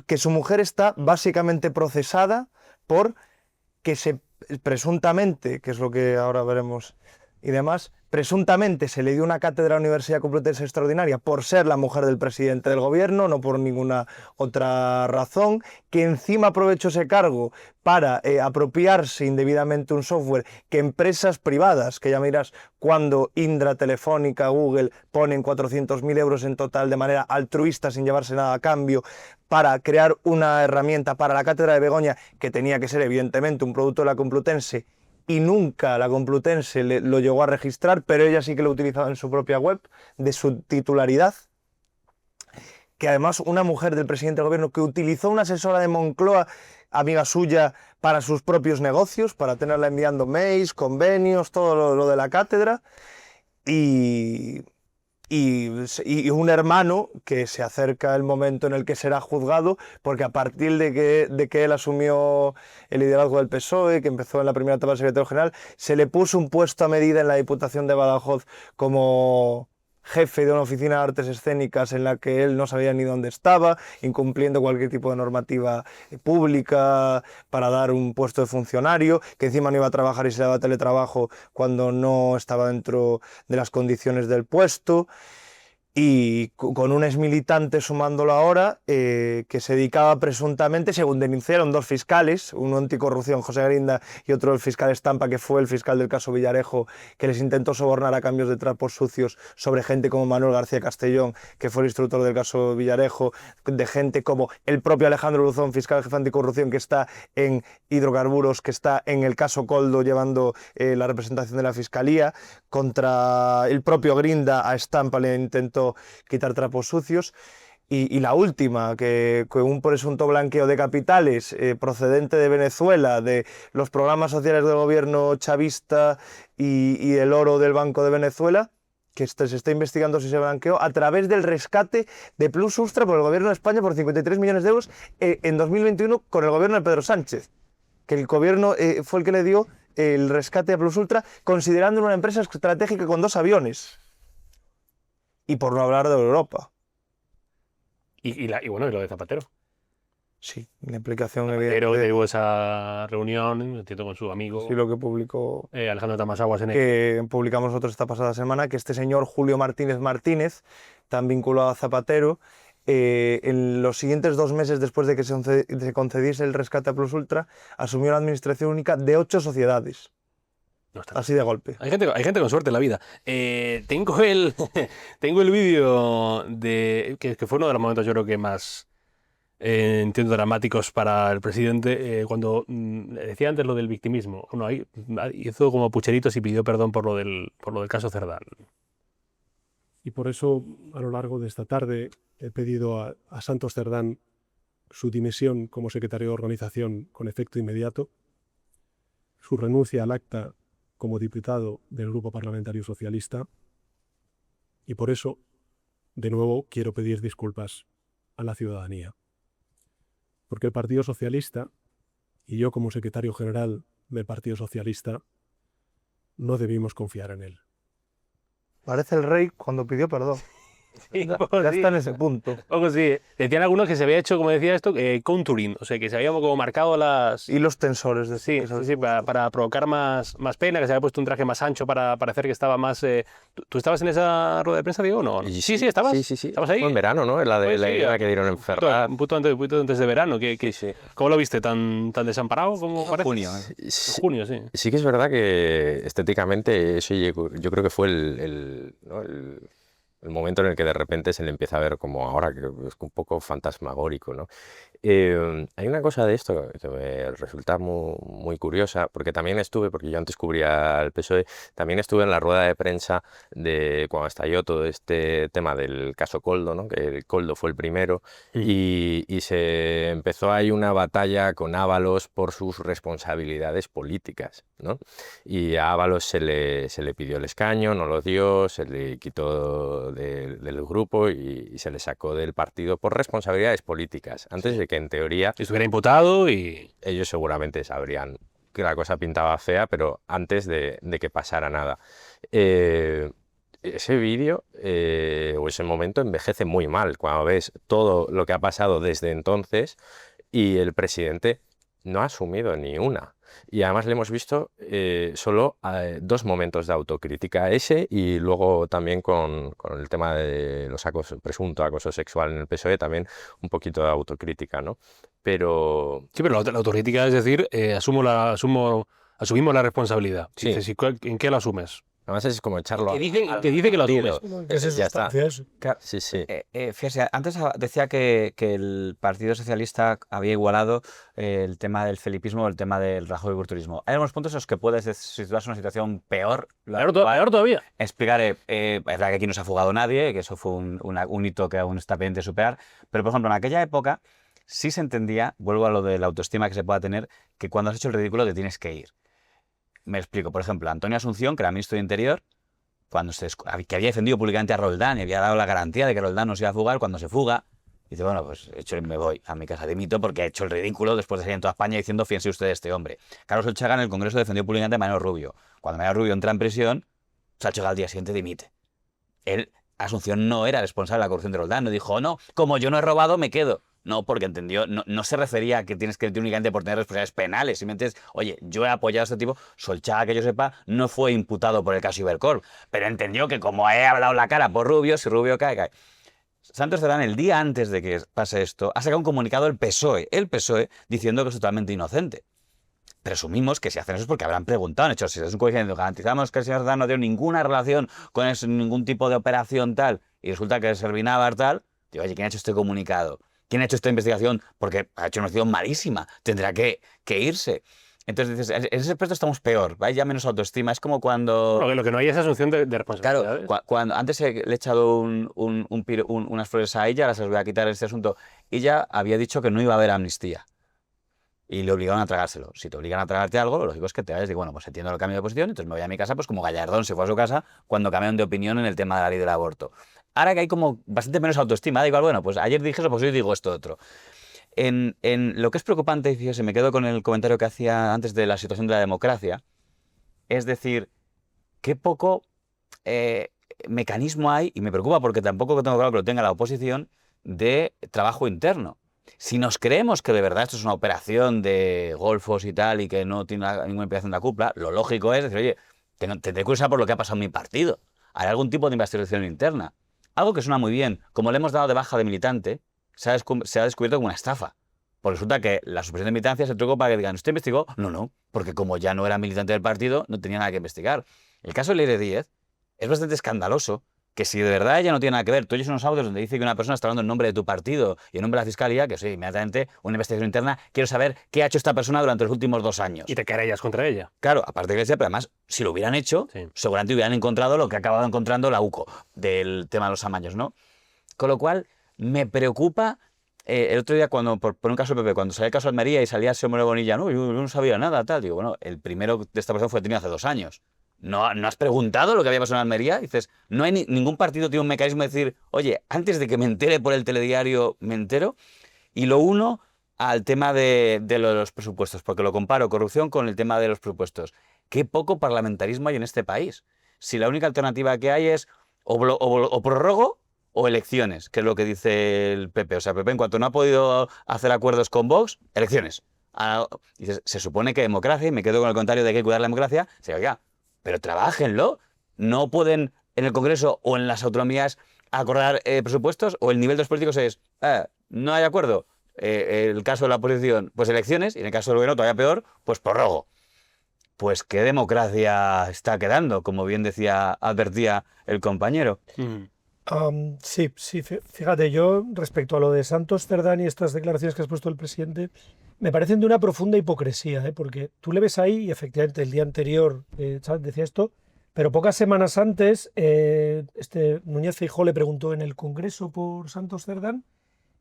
Que su mujer está básicamente procesada por que se presuntamente, que es lo que ahora veremos y demás, presuntamente se le dio una cátedra a la Universidad Complutense Extraordinaria por ser la mujer del presidente del gobierno, no por ninguna otra razón, que encima aprovechó ese cargo para apropiarse indebidamente un software que empresas privadas, que ya miras cuando Indra, Telefónica, Google ponen 400.000 euros en total de manera altruista sin llevarse nada a cambio, para crear una herramienta para la cátedra de Begoña, que tenía que ser evidentemente un producto de la Complutense, y nunca la Complutense lo llegó a registrar, pero ella sí que lo utilizaba en su propia web, de su titularidad. Que además una mujer del presidente del gobierno que utilizó una asesora de Moncloa, amiga suya, para sus propios negocios, para tenerla enviando mails, convenios, todo lo de la cátedra, y un hermano que se acerca el momento en el que será juzgado, porque a partir de que él asumió el liderazgo del PSOE, que empezó en la primera etapa de secretario general, se le puso un puesto a medida en la Diputación de Badajoz como jefe de una oficina de artes escénicas en la que él no sabía ni dónde estaba, incumpliendo cualquier tipo de normativa pública para dar un puesto de funcionario, que encima no iba a trabajar y se le daba teletrabajo cuando no estaba dentro de las condiciones del puesto. Y con un exmilitante sumándolo ahora, que se dedicaba presuntamente, según denunciaron dos fiscales, uno anticorrupción, José Grinda, y otro el fiscal Estampa, que fue el fiscal del caso Villarejo, que les intentó sobornar a cambios de trapos sucios sobre gente como Manuel García Castellón, que fue el instructor del caso Villarejo, de gente como el propio Alejandro Luzón, fiscal jefe anticorrupción, que está en hidrocarburos, que está en el caso Coldo llevando la representación de la fiscalía, contra el propio Grinda, a Estampa le intentó quitar trapos sucios, y la última, que un presunto blanqueo de capitales procedente de Venezuela, de los programas sociales del gobierno chavista y el oro del Banco de Venezuela, que se está investigando si se blanqueó a través del rescate de Plus Ultra por el gobierno de España por 53 millones de euros en 2021 con el gobierno de Pedro Sánchez, que el gobierno fue el que le dio el rescate a Plus Ultra, considerando una empresa estratégica con 2 aviones. Y por no hablar de Europa. Y lo de Zapatero. Sí, la implicación Zapatero, que hubo esa reunión, entiendo, con su amigo. Sí, lo que publicó Alejandro Tamasaguas en que publicamos nosotros esta pasada semana, que este señor Julio Martínez, tan vinculado a Zapatero, en los siguientes 2 meses después de que se concediese el rescate a Plus Ultra, asumió la administración única de 8 sociedades. No está así de golpe. Hay gente con suerte en la vida. Tengo el vídeo de que fue uno de los momentos, yo creo que más entiendo, dramáticos para el presidente. Cuando decía antes lo del victimismo, bueno, ahí hizo como pucheritos y pidió perdón por lo del caso Cerdán. Y por eso, a lo largo de esta tarde, he pedido a Santos Cerdán su dimisión como secretario de organización con efecto inmediato, su renuncia al acta como diputado del Grupo Parlamentario Socialista, y por eso, de nuevo, quiero pedir disculpas a la ciudadanía. Porque el Partido Socialista, y yo como secretario general del Partido Socialista, no debimos confiar en él. Parece el rey cuando pidió perdón. Sí, Ya sí. está en ese punto. Poco sí. Decían algunos que se había hecho, como decía esto, contouring, o sea, que se había como marcado las... Y los tensores de Sí, sí, para provocar más pena, que se había puesto un traje más ancho para parecer que estaba más... ¿Tú estabas en esa rueda de prensa, Diego, o no? Sí, ¿estabas? Sí. ¿Estabas ahí? Fue en verano, ¿no? La Pues sí, que dieron en Ferraz. Un poquito antes de verano. ¿Cómo lo viste? ¿Tan desamparado como parece? Junio. En junio, sí. Sí que es verdad que estéticamente eso yo creo que fue ¿no? el momento en el que de repente se le empieza a ver como ahora, que es un poco fantasmagórico, ¿no? Hay una cosa de esto que me resulta muy curiosa, porque también porque yo antes cubría el PSOE, también estuve en la rueda de prensa de cuando estalló todo este tema del caso Koldo, ¿no? Que el Koldo fue el primero, y se empezó ahí una batalla con Ábalos por sus responsabilidades políticas, ¿no? Y a Ábalos se le pidió el escaño, no lo dio, se le quitó del grupo y se le sacó del partido por responsabilidades políticas, antes de que en teoría estuviera imputado y... ellos seguramente sabrían que la cosa pintaba fea, pero antes de que pasara nada. Ese vídeo o ese momento envejece muy mal cuando ves todo lo que ha pasado desde entonces y el presidente no ha asumido ni una. Y además le hemos visto solo 2 momentos de autocrítica, ese y luego también con el tema de los presunto acoso sexual en el PSOE, también un poquito de autocrítica, ¿no? Pero... Sí, pero la autocrítica es decir, asumimos la responsabilidad. Sí. Dices, ¿en qué lo asumes? Además es como echarlo Que dice que lo asumes. Ya está. Sí. Fíjese, antes decía que el Partido Socialista había igualado el tema del felipismo o el tema del rajoy-culturismo. Hay algunos puntos en los que puedes situarse en una situación peor. Peor todavía. Explicaré, es verdad que aquí no se ha fugado nadie, que eso fue un hito que aún está pendiente de superar, pero por ejemplo en aquella época sí se entendía, vuelvo a lo de la autoestima que se pueda tener, que cuando has hecho el ridículo te tienes que ir. Me explico, por ejemplo, Antonio Asunción, que era ministro de Interior, que había defendido públicamente a Roldán y había dado la garantía de que Roldán no se iba a fugar, cuando se fuga, dice, bueno, pues me voy a mi casa, dimito, porque ha hecho el ridículo después de salir en toda España diciendo, fíjense usted de este hombre. Carlos Olchaga en el Congreso defendió públicamente a Mariano Rubio. Cuando Mariano Rubio entra en prisión, Olchaga al día siguiente dimite. Asunción no era responsable de la corrupción de Roldán, no dijo, no, como yo no he robado, me quedo. No, porque entendió, no se refería a que tienes que ir únicamente por tener responsabilidades penales. Simplemente es, oye, yo he apoyado a este tipo. Solchaga, que yo sepa, no fue imputado por el caso Ibercorp, pero entendió que como he hablado la cara por Rubio, si Rubio cae, cae. Santos Cerdán, el día antes de que pase esto, ha sacado un comunicado el PSOE, diciendo que es totalmente inocente. Presumimos que si hacen eso es porque habrán preguntado, han hecho, si es un comunicado, garantizamos que el señor Cerdán no tiene ninguna relación con ningún tipo de operación tal, y resulta que es Servinávar tal, digo, oye, ¿quién ha hecho este comunicado? ¿Quién ha hecho esta investigación? Porque ha hecho una investigación malísima. Tendrá que irse. Entonces dices, en ese aspecto estamos peor, ¿vale? Ya menos autoestima. Es como cuando... Lo que no hay es asunción de responsabilidades. Claro, cuando antes le he echado unas flores a ella, las voy a quitar en este asunto. Ella había dicho que no iba a haber amnistía. Y le obligaron a tragárselo. Si te obligan a tragarte algo, lo lógico es que te vayas y bueno, pues entiendo el cambio de posición, entonces me voy a mi casa, pues como Gallardón se fue a su casa cuando cambiaron de opinión en el tema de la ley del aborto. Ahora que hay como bastante menos autoestima, da igual, bueno, pues ayer dije eso, pues hoy digo esto otro. En lo que es preocupante, y fíjese, me quedo con el comentario que hacía antes de la situación de la democracia, es decir, qué poco mecanismo hay, y me preocupa porque tampoco tengo claro que lo tenga la oposición, de trabajo interno. Si nos creemos que de verdad esto es una operación de golfos y tal, y que no tiene ninguna implicación de la cúpula, lo lógico es decir, oye, tendré que usar por lo que ha pasado en mi partido. Hará algún tipo de investigación interna. Algo que suena muy bien, como le hemos dado de baja de militante, se ha descubierto como una estafa. Porque resulta que la supresión de militancia es el truco para que digan, ¿usted investigó? No, porque como ya no era militante del partido, no tenía nada que investigar. El caso de Leire Díez es bastante escandaloso que si de verdad ella no tiene nada que ver, tú oyes unos audios donde dice que una persona está hablando en nombre de tu partido y en nombre de la Fiscalía, que sí, inmediatamente una investigación interna, quiero saber qué ha hecho esta persona durante los últimos 2 años. Y te querellas contra ella. Claro, aparte de que sea, pero además, si lo hubieran hecho, seguramente hubieran encontrado lo que ha acabado encontrando la UCO del tema de los amaños, ¿no? Con lo cual, me preocupa. El otro día, por un caso del PP, cuando salía el caso de Almería y salía ese hombre Bonilla, no, yo no sabía nada, tal. Digo, bueno, el primero de esta persona fue detenido hace 2 años. ¿No has preguntado lo que había pasado en Almería? Y dices, no hay ningún partido tiene un mecanismo de decir, oye, antes de que me entere por el telediario, me entero. Y lo uno al tema de los presupuestos, porque lo comparo, corrupción, con el tema de los presupuestos. Qué poco parlamentarismo hay en este país. Si la única alternativa que hay es o prorrogo o elecciones, que es lo que dice el PP. O sea, el PP, en cuanto no ha podido hacer acuerdos con Vox, elecciones. Dices, se supone que democracia, y me quedo con el comentario de que hay que cuidar la democracia. Se oiga, pero trabajenlo. No pueden en el Congreso o en las autonomías acordar presupuestos, o el nivel de los políticos es, no hay acuerdo. El caso de la oposición, pues elecciones, y en el caso del gobierno, todavía peor, pues prorrogo. Pues qué democracia está quedando, como bien advertía el compañero. Sí, fíjate, yo respecto a lo de Santos Cerdán y estas declaraciones que has puesto el presidente, me parecen de una profunda hipocresía, porque tú le ves ahí y efectivamente el día anterior decía esto, pero pocas semanas antes Núñez Feijóo le preguntó en el Congreso por Santos Cerdán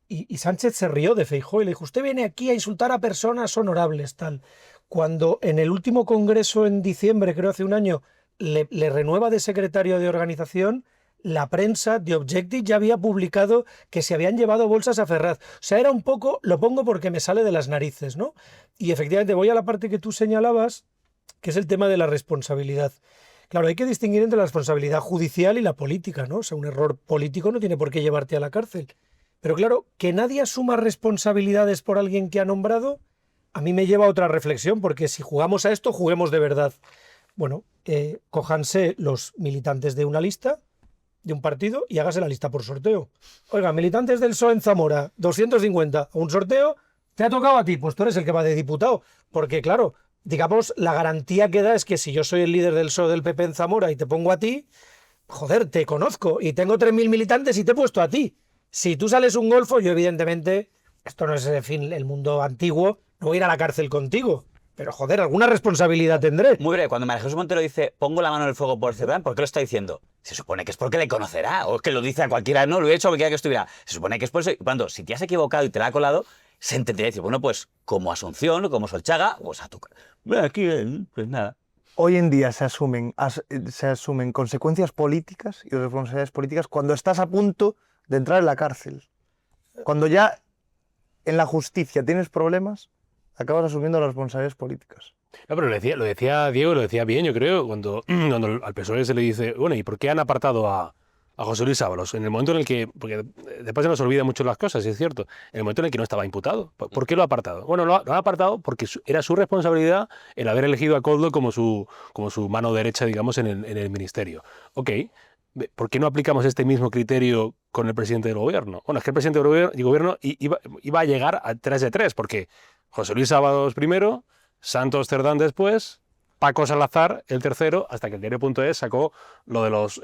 y Sánchez se rió de Feijóo y le dijo, usted viene aquí a insultar a personas honorables, tal. Cuando en el último Congreso en diciembre, creo hace un año, le renueva de secretario de organización, la prensa de Objective ya había publicado que se habían llevado bolsas a Ferraz. O sea, era un poco, lo pongo porque me sale de las narices, ¿no? Y efectivamente voy a la parte que tú señalabas, que es el tema de la responsabilidad. Claro, hay que distinguir entre la responsabilidad judicial y la política, ¿no? O sea, un error político no tiene por qué llevarte a la cárcel. Pero claro, que nadie asuma responsabilidades por alguien que ha nombrado, a mí me lleva a otra reflexión, porque si jugamos a esto, juguemos de verdad. Bueno, cójanse los militantes de una lista, de un partido, y hágase la lista por sorteo. Oiga, militantes del PSOE en Zamora, 250, a un sorteo, te ha tocado a ti, pues tú eres el que va de diputado. Porque claro, digamos, la garantía que da es que si yo soy el líder del PSOE del PP en Zamora y te pongo a ti, joder, te conozco y tengo 3.000 militantes y te he puesto a ti. Si tú sales un golfo, yo evidentemente, esto no es en fin, el mundo antiguo, no voy a ir a la cárcel contigo. Pero joder, alguna responsabilidad tendré. Muy breve, cuando María Jesús Montero dice pongo la mano en el fuego por Cerdán, ¿por qué lo está diciendo? Se supone que es porque le conocerá, o es que lo dice a cualquiera, no, lo he hecho a cualquiera que estuviera. Se supone que es por eso. Cuando, si te has equivocado y te la ha colado, se entendería decir, bueno, pues como Asunción, como Solchaga, pues a tu... Aquí, pues nada. Hoy en día se asumen consecuencias políticas y responsabilidades políticas cuando estás a punto de entrar en la cárcel. Cuando ya en la justicia tienes problemas, acabas asumiendo las responsabilidades políticas. No, pero lo decía Diego, lo decía bien, yo creo, cuando al PSOE se le dice, bueno, ¿y por qué han apartado a José Luis Ábalos? En el momento en el que, porque después se nos olvidan mucho las cosas, es cierto, en el momento en el que no estaba imputado. ¿Por qué lo ha apartado? Bueno, lo ha apartado porque era su responsabilidad el haber elegido a Koldo como su mano derecha, digamos, en el ministerio. Ok, ¿por qué no aplicamos este mismo criterio con el presidente del gobierno? Bueno, es que el presidente del gobierno iba a llegar a 3 de 3, porque José Luis Ábalos primero, Santos Cerdán después, Paco Salazar el tercero, hasta que el diario.es sacó lo de los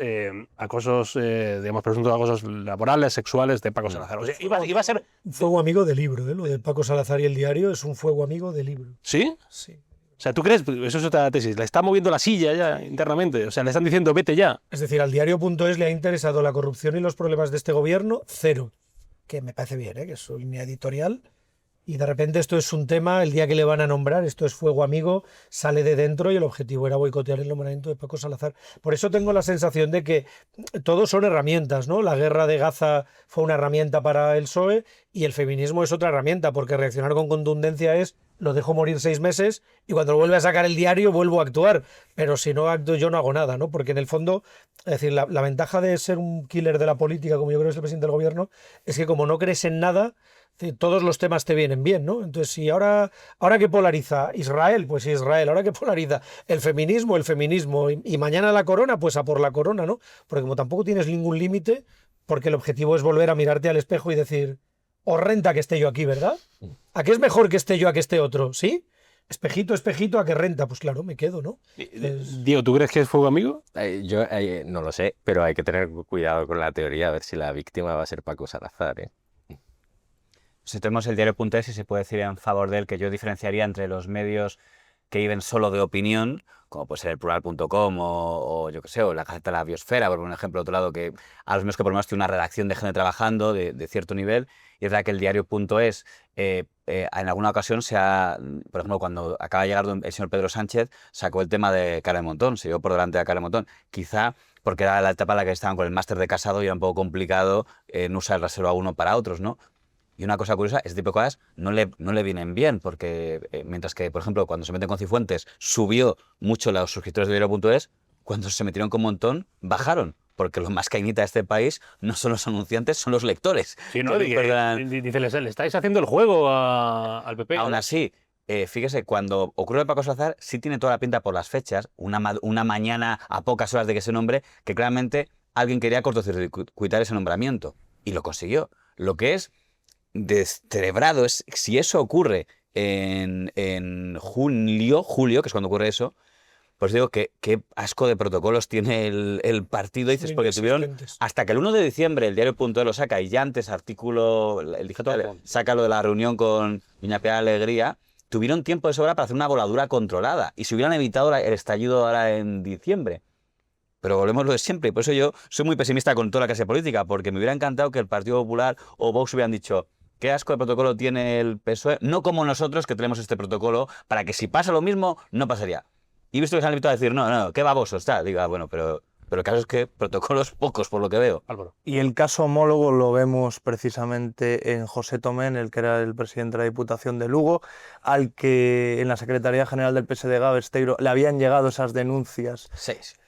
acosos, digamos, presuntos acosos laborales, sexuales de Paco Salazar. O sea, iba a ser... Un fuego amigo del libro, lo de Paco Salazar y el diario es un fuego amigo del libro. ¿Sí? Sí. O sea, ¿tú crees? Eso es otra tesis. Le está moviendo la silla ya internamente. O sea, le están diciendo, vete ya. Es decir, al diario.es le ha interesado la corrupción y los problemas de este gobierno, cero. Que me parece bien, que es su línea editorial. Y de repente esto es un tema, el día que le van a nombrar, esto es fuego amigo, sale de dentro y el objetivo era boicotear el nombramiento de Paco Salazar. Por eso tengo la sensación de que todos son herramientas, ¿no? La guerra de Gaza fue una herramienta para el PSOE y el feminismo es otra herramienta, porque reaccionar con contundencia es lo dejo morir 6 meses y cuando lo vuelve a sacar el diario vuelvo a actuar. Pero si no actúo yo no hago nada, ¿no? Porque en el fondo, es decir, la ventaja de ser un killer de la política, como yo creo que es el presidente del gobierno, es que como no crees en nada, todos los temas te vienen bien, ¿no? Entonces, si ahora que polariza Israel, pues Israel, ahora que polariza el feminismo, y mañana la corona, pues a por la corona, ¿no? Porque como tampoco tienes ningún límite, porque el objetivo es volver a mirarte al espejo y decir, os renta que esté yo aquí, ¿verdad? ¿A qué es mejor que esté yo a que esté otro? ¿Sí? espejito, espejito, ¿a qué renta? Pues claro, me quedo, ¿no? Diego, ¿tú crees que es fuego amigo? Yo no lo sé, pero hay que tener cuidado con la teoría, a ver si la víctima va a ser Paco Salazar, ¿eh? Si tenemos el diario.es y se puede decir en favor de él que yo diferenciaría entre los medios que viven solo de opinión, como puede ser el plural.com o yo qué sé, o la Gaceta de la Biosfera, por un ejemplo, otro lado, que a los medios que por lo menos tiene una redacción de gente trabajando de cierto nivel, y es verdad que el diario.es en alguna ocasión por ejemplo, cuando acaba de llegar el señor Pedro Sánchez, sacó el tema de Cara de Montón, se llevó por delante a Cara de Montón, quizá porque era la etapa en la que estaban con el máster de Casado y era un poco complicado no usar el reserva 1 para otros, ¿no? Y una cosa curiosa, este tipo de cosas no le vienen bien, porque mientras que, por ejemplo, cuando se meten con Cifuentes, subió mucho los suscriptores de diario.es, cuando se metieron con Montón, bajaron. Porque lo más cañita de este país no son los anunciantes, son los lectores. Sí, ¿no? Dice, le estáis haciendo el juego al PP. Aún así, fíjese, cuando ocurre el Paco Salazar, sí tiene toda la pinta por las fechas, una mañana a pocas horas de que se nombre, que claramente alguien quería cortocircuitar ese nombramiento. Y lo consiguió. Lo que es descerebrado es si eso ocurre en julio, que es cuando ocurre eso, pues digo que qué asco de protocolos tiene el partido, dices, porque tuvieron hasta que el 1 de diciembre el diario.es lo saca y ya antes el digital saca lo de la reunión con Doña Piedad Alegría, tuvieron tiempo de sobra para hacer una voladura controlada y se hubieran evitado el estallido ahora en diciembre. Pero volvemos a lo de siempre, y por eso yo soy muy pesimista con toda la clase política, porque me hubiera encantado que el Partido Popular o Vox hubieran dicho qué asco de protocolo tiene el PSOE, no como nosotros que tenemos este protocolo, para que si pasa lo mismo, no pasaría. Y visto que se han limitado a decir, no, qué baboso está. Diga, bueno, pero el caso es que protocolos pocos, por lo que veo. Álvaro. Y el caso homólogo lo vemos precisamente en José Tomén, el que era el presidente de la Diputación de Lugo, al que en la Secretaría General del PSDG, Besteiro, le habían llegado esas denuncias.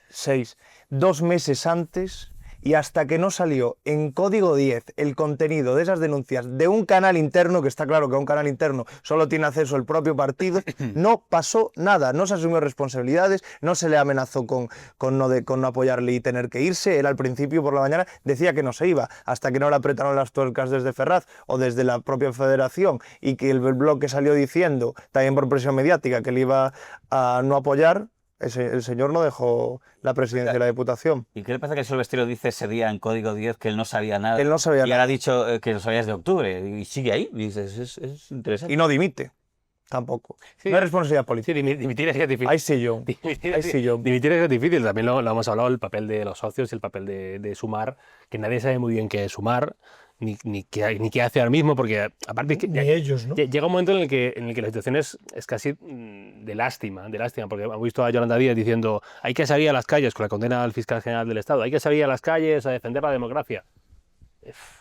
6. 2 meses antes, y hasta que no salió en Código 10 el contenido de esas denuncias de un canal interno, que está claro que a un canal interno solo tiene acceso el propio partido, no pasó nada, no se asumió responsabilidades, no se le amenazó con no apoyarle y tener que irse. Él al principio por la mañana decía que no se iba, hasta que no le apretaron las tuercas desde Ferraz o desde la propia federación, y que el bloque salió diciendo, también por presión mediática, que le iba a no apoyar. El señor no dejó la presidencia de la Diputación. ¿Y qué le pasa que el señor Besteiro dice ese día en Código 10 que él no sabía nada? Él no sabía nada. Y ahora ha dicho que lo sabía desde octubre. Y sigue ahí. Y dices, es interesante. Y no dimite. Tampoco. Sí. No hay responsabilidad política. Sí, dimitir es difícil. Ahí sí yo. Dimitir es difícil. También lo hemos hablado, el papel de los socios y el papel de Sumar, que nadie sabe muy bien qué es Sumar. Ni qué hace ahora mismo, porque aparte ni ellos, ¿no? Llega un momento en el que la situación es casi de lástima, porque hemos visto a Yolanda Díaz diciendo hay que salir a las calles con la condena al fiscal general del Estado, hay que salir a las calles a defender la democracia.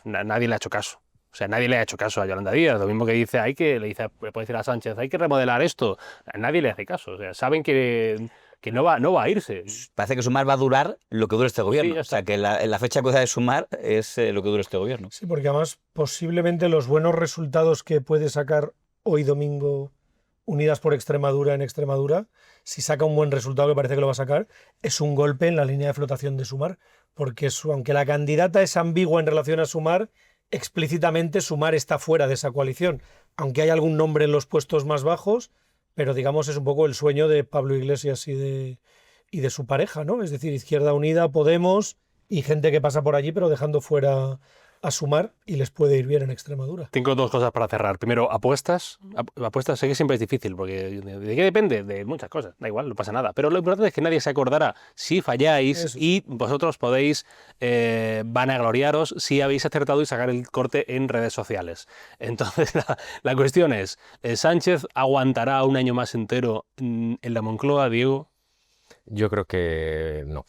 Nadie le ha hecho caso. O sea, nadie le ha hecho caso a Yolanda Díaz. Lo mismo que dice, le puede decir a Sánchez, hay que remodelar esto. Nadie le hace caso. O sea, saben que no va a irse. Parece que Sumar va a durar lo que dure este gobierno. Sí, o sea, que la fecha cruzada de Sumar es lo que dure este gobierno. Sí, porque además posiblemente los buenos resultados que puede sacar hoy domingo Unidas por Extremadura en Extremadura, si saca un buen resultado, que parece que lo va a sacar, es un golpe en la línea de flotación de Sumar, porque aunque la candidata es ambigua en relación a Sumar, explícitamente Sumar está fuera de esa coalición, aunque hay algún nombre en los puestos más bajos, pero digamos es un poco el sueño de Pablo Iglesias y de su pareja, ¿no? Es decir, Izquierda Unida, Podemos y gente que pasa por allí, pero dejando fuera a Sumar, y les puede ir bien en Extremadura. Tengo 2 cosas para cerrar. Primero, apuestas. Apuestas sé que siempre es difícil, porque ¿de qué depende? De muchas cosas. Da igual, no pasa nada. Pero lo importante es que nadie se acordará si falláis y vosotros podéis vanagloriaros si habéis acertado y sacar el corte en redes sociales. Entonces, la cuestión es, ¿Sánchez aguantará un año más entero en la Moncloa, Diego? Yo creo que no.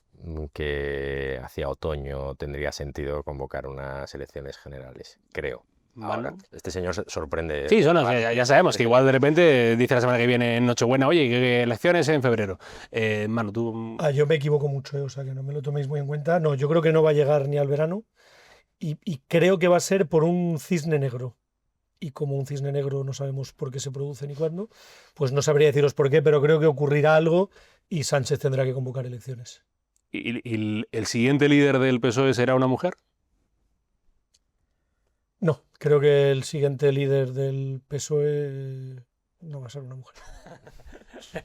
Que hacia otoño tendría sentido convocar unas elecciones generales, creo. Ahora, este señor sorprende. Sí, ya sabemos que igual de repente dice la semana que viene en Nochebuena, oye, que elecciones en febrero. Manu, tú... yo me equivoco mucho, o sea, que no me lo toméis muy en cuenta. No, yo creo que no va a llegar ni al verano y creo que va a ser por un cisne negro. Y como un cisne negro no sabemos por qué se produce ni cuándo, pues no sabría deciros por qué, pero creo que ocurrirá algo y Sánchez tendrá que convocar elecciones. ¿Y el siguiente líder del PSOE será una mujer? No, creo que el siguiente líder del PSOE no va a ser una mujer.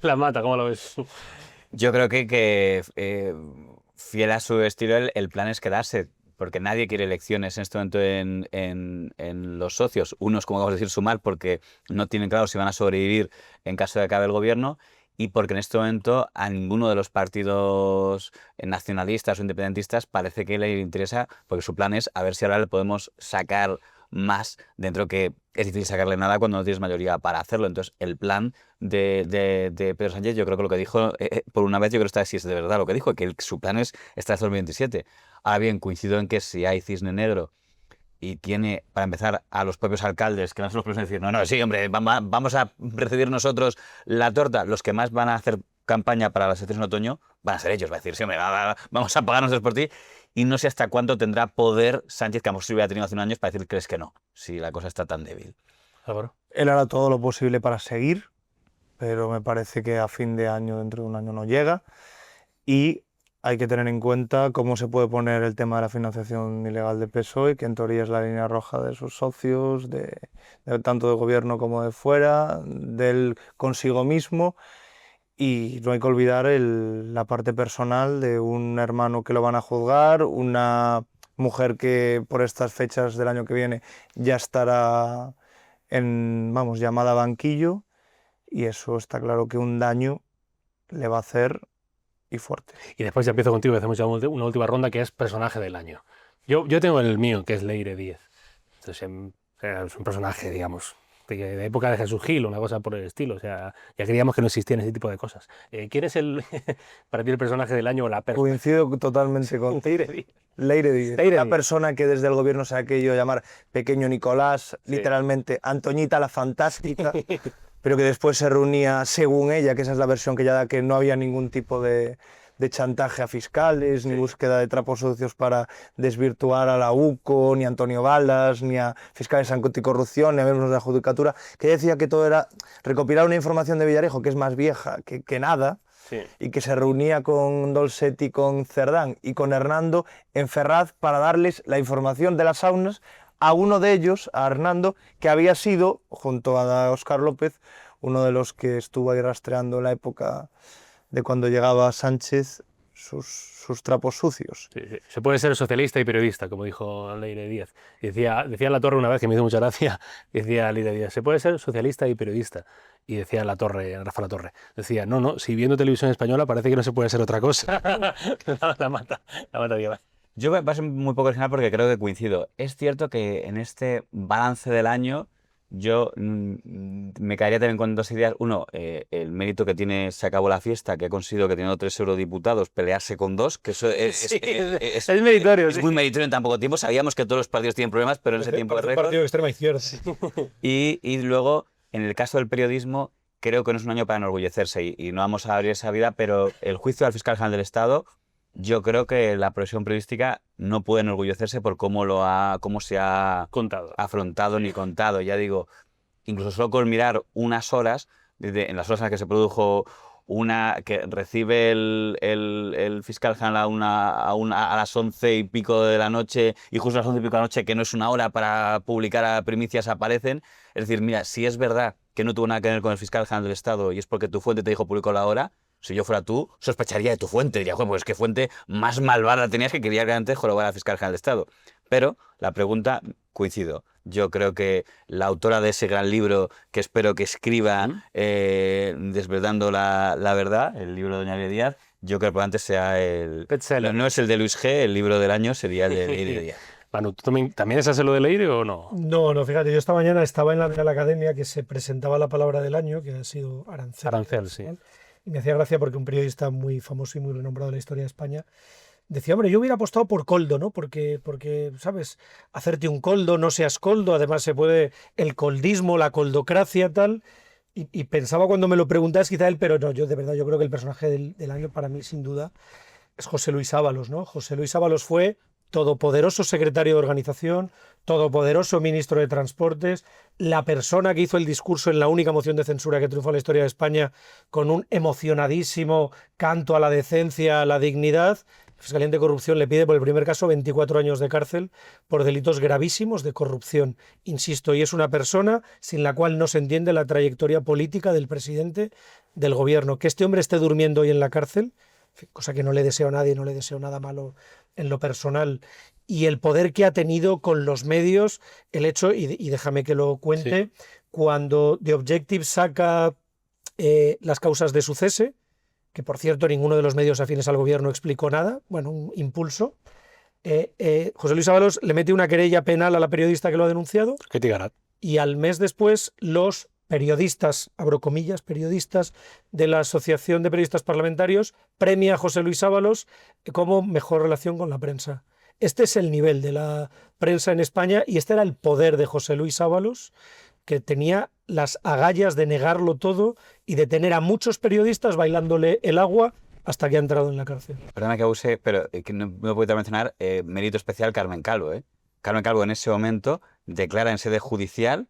La mata, ¿cómo lo ves? Yo creo que fiel a su estilo, el plan es quedarse, porque nadie quiere elecciones en este momento en los socios. Unos, como vamos a decir, sumar porque no tienen claro si van a sobrevivir en caso de que acabe el gobierno, y porque en este momento a ninguno de los partidos nacionalistas o independentistas parece que le interesa, porque su plan es a ver si ahora le podemos sacar más, dentro que es difícil sacarle nada cuando no tienes mayoría para hacerlo. Entonces, el plan de Pedro Sánchez, yo creo que lo que dijo, por una vez, yo creo que si es de verdad lo que dijo, que su plan es estar hasta el 2027. Ahora bien, coincido en que si hay cisne negro y tiene, para empezar, a los propios alcaldes, que no son los primeros en decir, no, sí, hombre, vamos a recibir nosotros la torta, los que más van a hacer campaña para las elecciones en otoño van a ser ellos, va a decir, sí, hombre, vamos a pagar nosotros por ti. Y no sé hasta cuánto tendrá poder Sánchez, que a lo mejor si hubiera tenido hace unos años, para decir crees que no, si la cosa está tan débil. Él hará todo lo posible para seguir, pero me parece que a fin de año, dentro de un año, no llega. Y hay que tener en cuenta cómo se puede poner el tema de la financiación ilegal de PSOE, que en teoría es la línea roja de sus socios, tanto de gobierno como de fuera, del consigo mismo. Y no hay que olvidar la parte personal de un hermano que lo van a juzgar, una mujer que por estas fechas del año que viene ya estará llamada a banquillo, y eso está claro que un daño le va a hacer, y fuerte. Y después ya empiezo contigo y hacemos ya una última ronda, que es personaje del año. Yo tengo el mío, que es Leire Díez. Entonces, es un personaje, digamos, de época de Jesús Gil, una cosa por el estilo. O sea, ya creíamos que no existían ese tipo de cosas. ¿Quién es para ti el personaje del año o la persona? Coincido totalmente con Leire Díez. Leire Díez. La persona que desde el gobierno se ha querido llamar Pequeño Nicolás, sí, literalmente Antoñita la Fantástica, pero que después se reunía, según ella, que esa es la versión que ella da, que no había ningún tipo de chantaje a fiscales, ni búsqueda de trapos sucios para desvirtuar a la UCO, ni a Antonio Balas, ni a fiscales anticorrupción, ni a miembros de la judicatura, que decía que todo era recopilar una información de Villarejo que es más vieja que nada, sí, y que se reunía con Dolcetti, con Cerdán y con Hernando en Ferraz para darles la información de las saunas a uno de ellos, a Hernando, que había sido, junto a Óscar López, uno de los que estuvo ahí rastreando en la época de cuando llegaba Sánchez sus trapos sucios. Sí, sí. Se puede ser socialista y periodista, como dijo Leire Díez. Decía Latorre una vez, que me hizo mucha gracia, decía Leire Díez, se puede ser socialista y periodista. Y decía Rafa Latorre, decía, no, si viendo televisión española parece que no se puede ser otra cosa. la mata Díaz. Yo voy a ser muy poco original porque creo que coincido. Es cierto que en este balance del año yo me caería también con dos ideas. Uno, el mérito que tiene Se acabó la fiesta, que ha conseguido que teniendo 3 eurodiputados pelearse con 2, que eso es meritorio. Es muy meritorio en tan poco tiempo. Sabíamos que todos los partidos tienen problemas, pero en ese tiempo de récord. Partido de extrema izquierda. Sí. Y luego, en el caso del periodismo, creo que no es un año para enorgullecerse y no vamos a abrir esa vida, pero el juicio al fiscal general del Estado, yo creo que la profesión periodística no puede enorgullecerse por cómo se ha afrontado ni contado. Ya digo, incluso solo con mirar unas horas, en las horas en las que se produjo que recibe el fiscal general a las 11 y pico de la noche, y justo a las 11 y pico de la noche, que no es una hora para publicar a primicias, aparecen. Es decir, mira, si es verdad que no tuvo nada que ver con el fiscal general del Estado y es porque tu fuente te dijo publicó la hora, si yo fuera tú, sospecharía de tu fuente. Diría, pues qué fuente más malvada tenías, que quería que antes jorobar al fiscal general de Estado. Pero la pregunta, coincido. Yo creo que la autora de ese gran libro, que espero que escriba Desvelando la verdad, el libro de Doña Leire Díaz, yo creo que probablemente sea no es el de Luis G., el libro del año sería el de Leire Díaz. Manu, ¿tú también es lo de Leire o no? No, fíjate, yo esta mañana estaba en la Real Academia, que se presentaba la palabra del año, que ha sido Arancel. Arancel, sí. Y me hacía gracia porque un periodista muy famoso y muy renombrado de la historia de España decía, hombre, yo hubiera apostado por Coldo, ¿no? Porque, ¿sabes? Hacerte un coldo, no seas coldo, además se puede el coldismo, la coldocracia, tal. Y pensaba cuando me lo preguntabas quizá él, pero no, yo de verdad yo creo que el personaje del año para mí, sin duda, es José Luis Ábalos, ¿no? José Luis Ábalos fue todopoderoso secretario de organización, todopoderoso ministro de Transportes, la persona que hizo el discurso en la única moción de censura que triunfó en la historia de España con un emocionadísimo canto a la decencia, a la dignidad. Fiscalía Anticorrupción le pide por el primer caso 24 años de cárcel por delitos gravísimos de corrupción. Insisto, y es una persona sin la cual no se entiende la trayectoria política del presidente del gobierno. Que este hombre esté durmiendo hoy en la cárcel, cosa que no le deseo a nadie, no le deseo nada malo en lo personal, y el poder que ha tenido con los medios, el hecho, y déjame que lo cuente, sí, cuando The Objective saca las causas de su cese, que por cierto ninguno de los medios afines al gobierno explicó nada, bueno, un impulso, José Luis Ábalos le mete una querella penal a la periodista que lo ha denunciado, y al mes después los periodistas, abro comillas, periodistas de la Asociación de Periodistas Parlamentarios premia a José Luis Ábalos como mejor relación con la prensa. Este es el nivel de la prensa en España y este era el poder de José Luis Ábalos, que tenía las agallas de negarlo todo y de tener a muchos periodistas bailándole el agua hasta que ha entrado en la cárcel. Perdona que abuse, pero que no me he podido mencionar mérito especial Carmen Calvo. Carmen Calvo en ese momento declara en sede judicial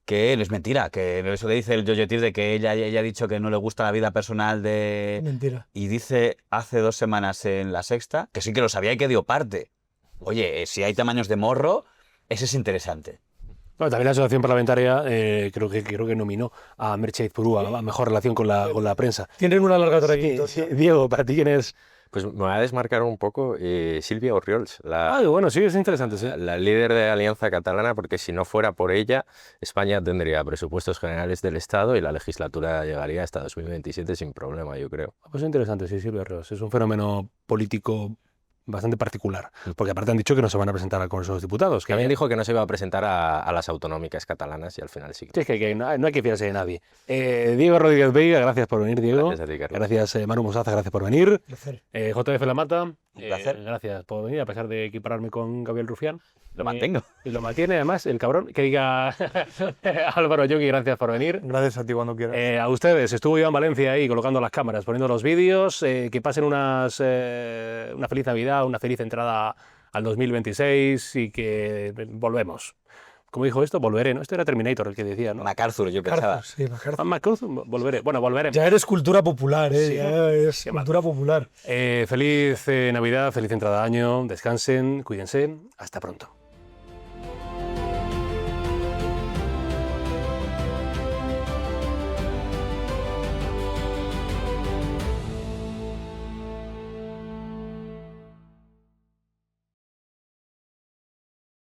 que es mentira, que eso que dice el Yoyotir de que ella ha dicho que no le gusta la vida personal de... Mentira. Y dice hace 2 semanas en La Sexta que sí que lo sabía y que dio parte. Oye, si hay tamaños de morro, ese es interesante. Bueno, también la asociación parlamentaria creo que nominó a Merche Aizpuru a mejor relación con la prensa. Tienen una larga trayectoria. Sí, Diego, ¿para ti quién es? Pues me va a desmarcar un poco Sílvia Orriols, bueno, sí, es interesante. Sí. La líder de Alianza Catalana, porque si no fuera por ella, España tendría presupuestos generales del Estado y la legislatura llegaría hasta 2027 sin problema, yo creo. Pues es interesante, sí, Sílvia Orriols. Es un fenómeno político bastante particular, porque aparte han dicho que no se van a presentar al Congreso de los Diputados. Que también dijo que no se iba a presentar a las autonómicas catalanas y al final sí. Sí, es que no hay que fiarse de nadie. Diego Rodríguez Veiga, gracias por venir, Diego. Gracias a ti, Carlos. Gracias, Manu Mosaza, gracias por venir. Placer. JF La Mata, Un placer. gracias por venir, a pesar de equipararme con Gabriel Rufián. Lo mantengo. Y lo mantiene además el cabrón. Que diga Álvaro Yogui, gracias por venir. Gracias a ti cuando quieras. A ustedes, estuvo yo en Valencia ahí colocando las cámaras, poniendo los vídeos. Que pasen una feliz Navidad, una feliz entrada al 2026 y que volvemos. ¿Cómo dijo esto? Volveré, ¿no? Esto era Terminator el que decía, ¿no? MacArthur, yo pensaba. Sí, MacArthur. MacArthur, volveré. Bueno, volveré. Ya eres cultura popular, Sí, ya es cultura popular. Feliz Navidad, feliz entrada de año, descansen, cuídense, hasta pronto.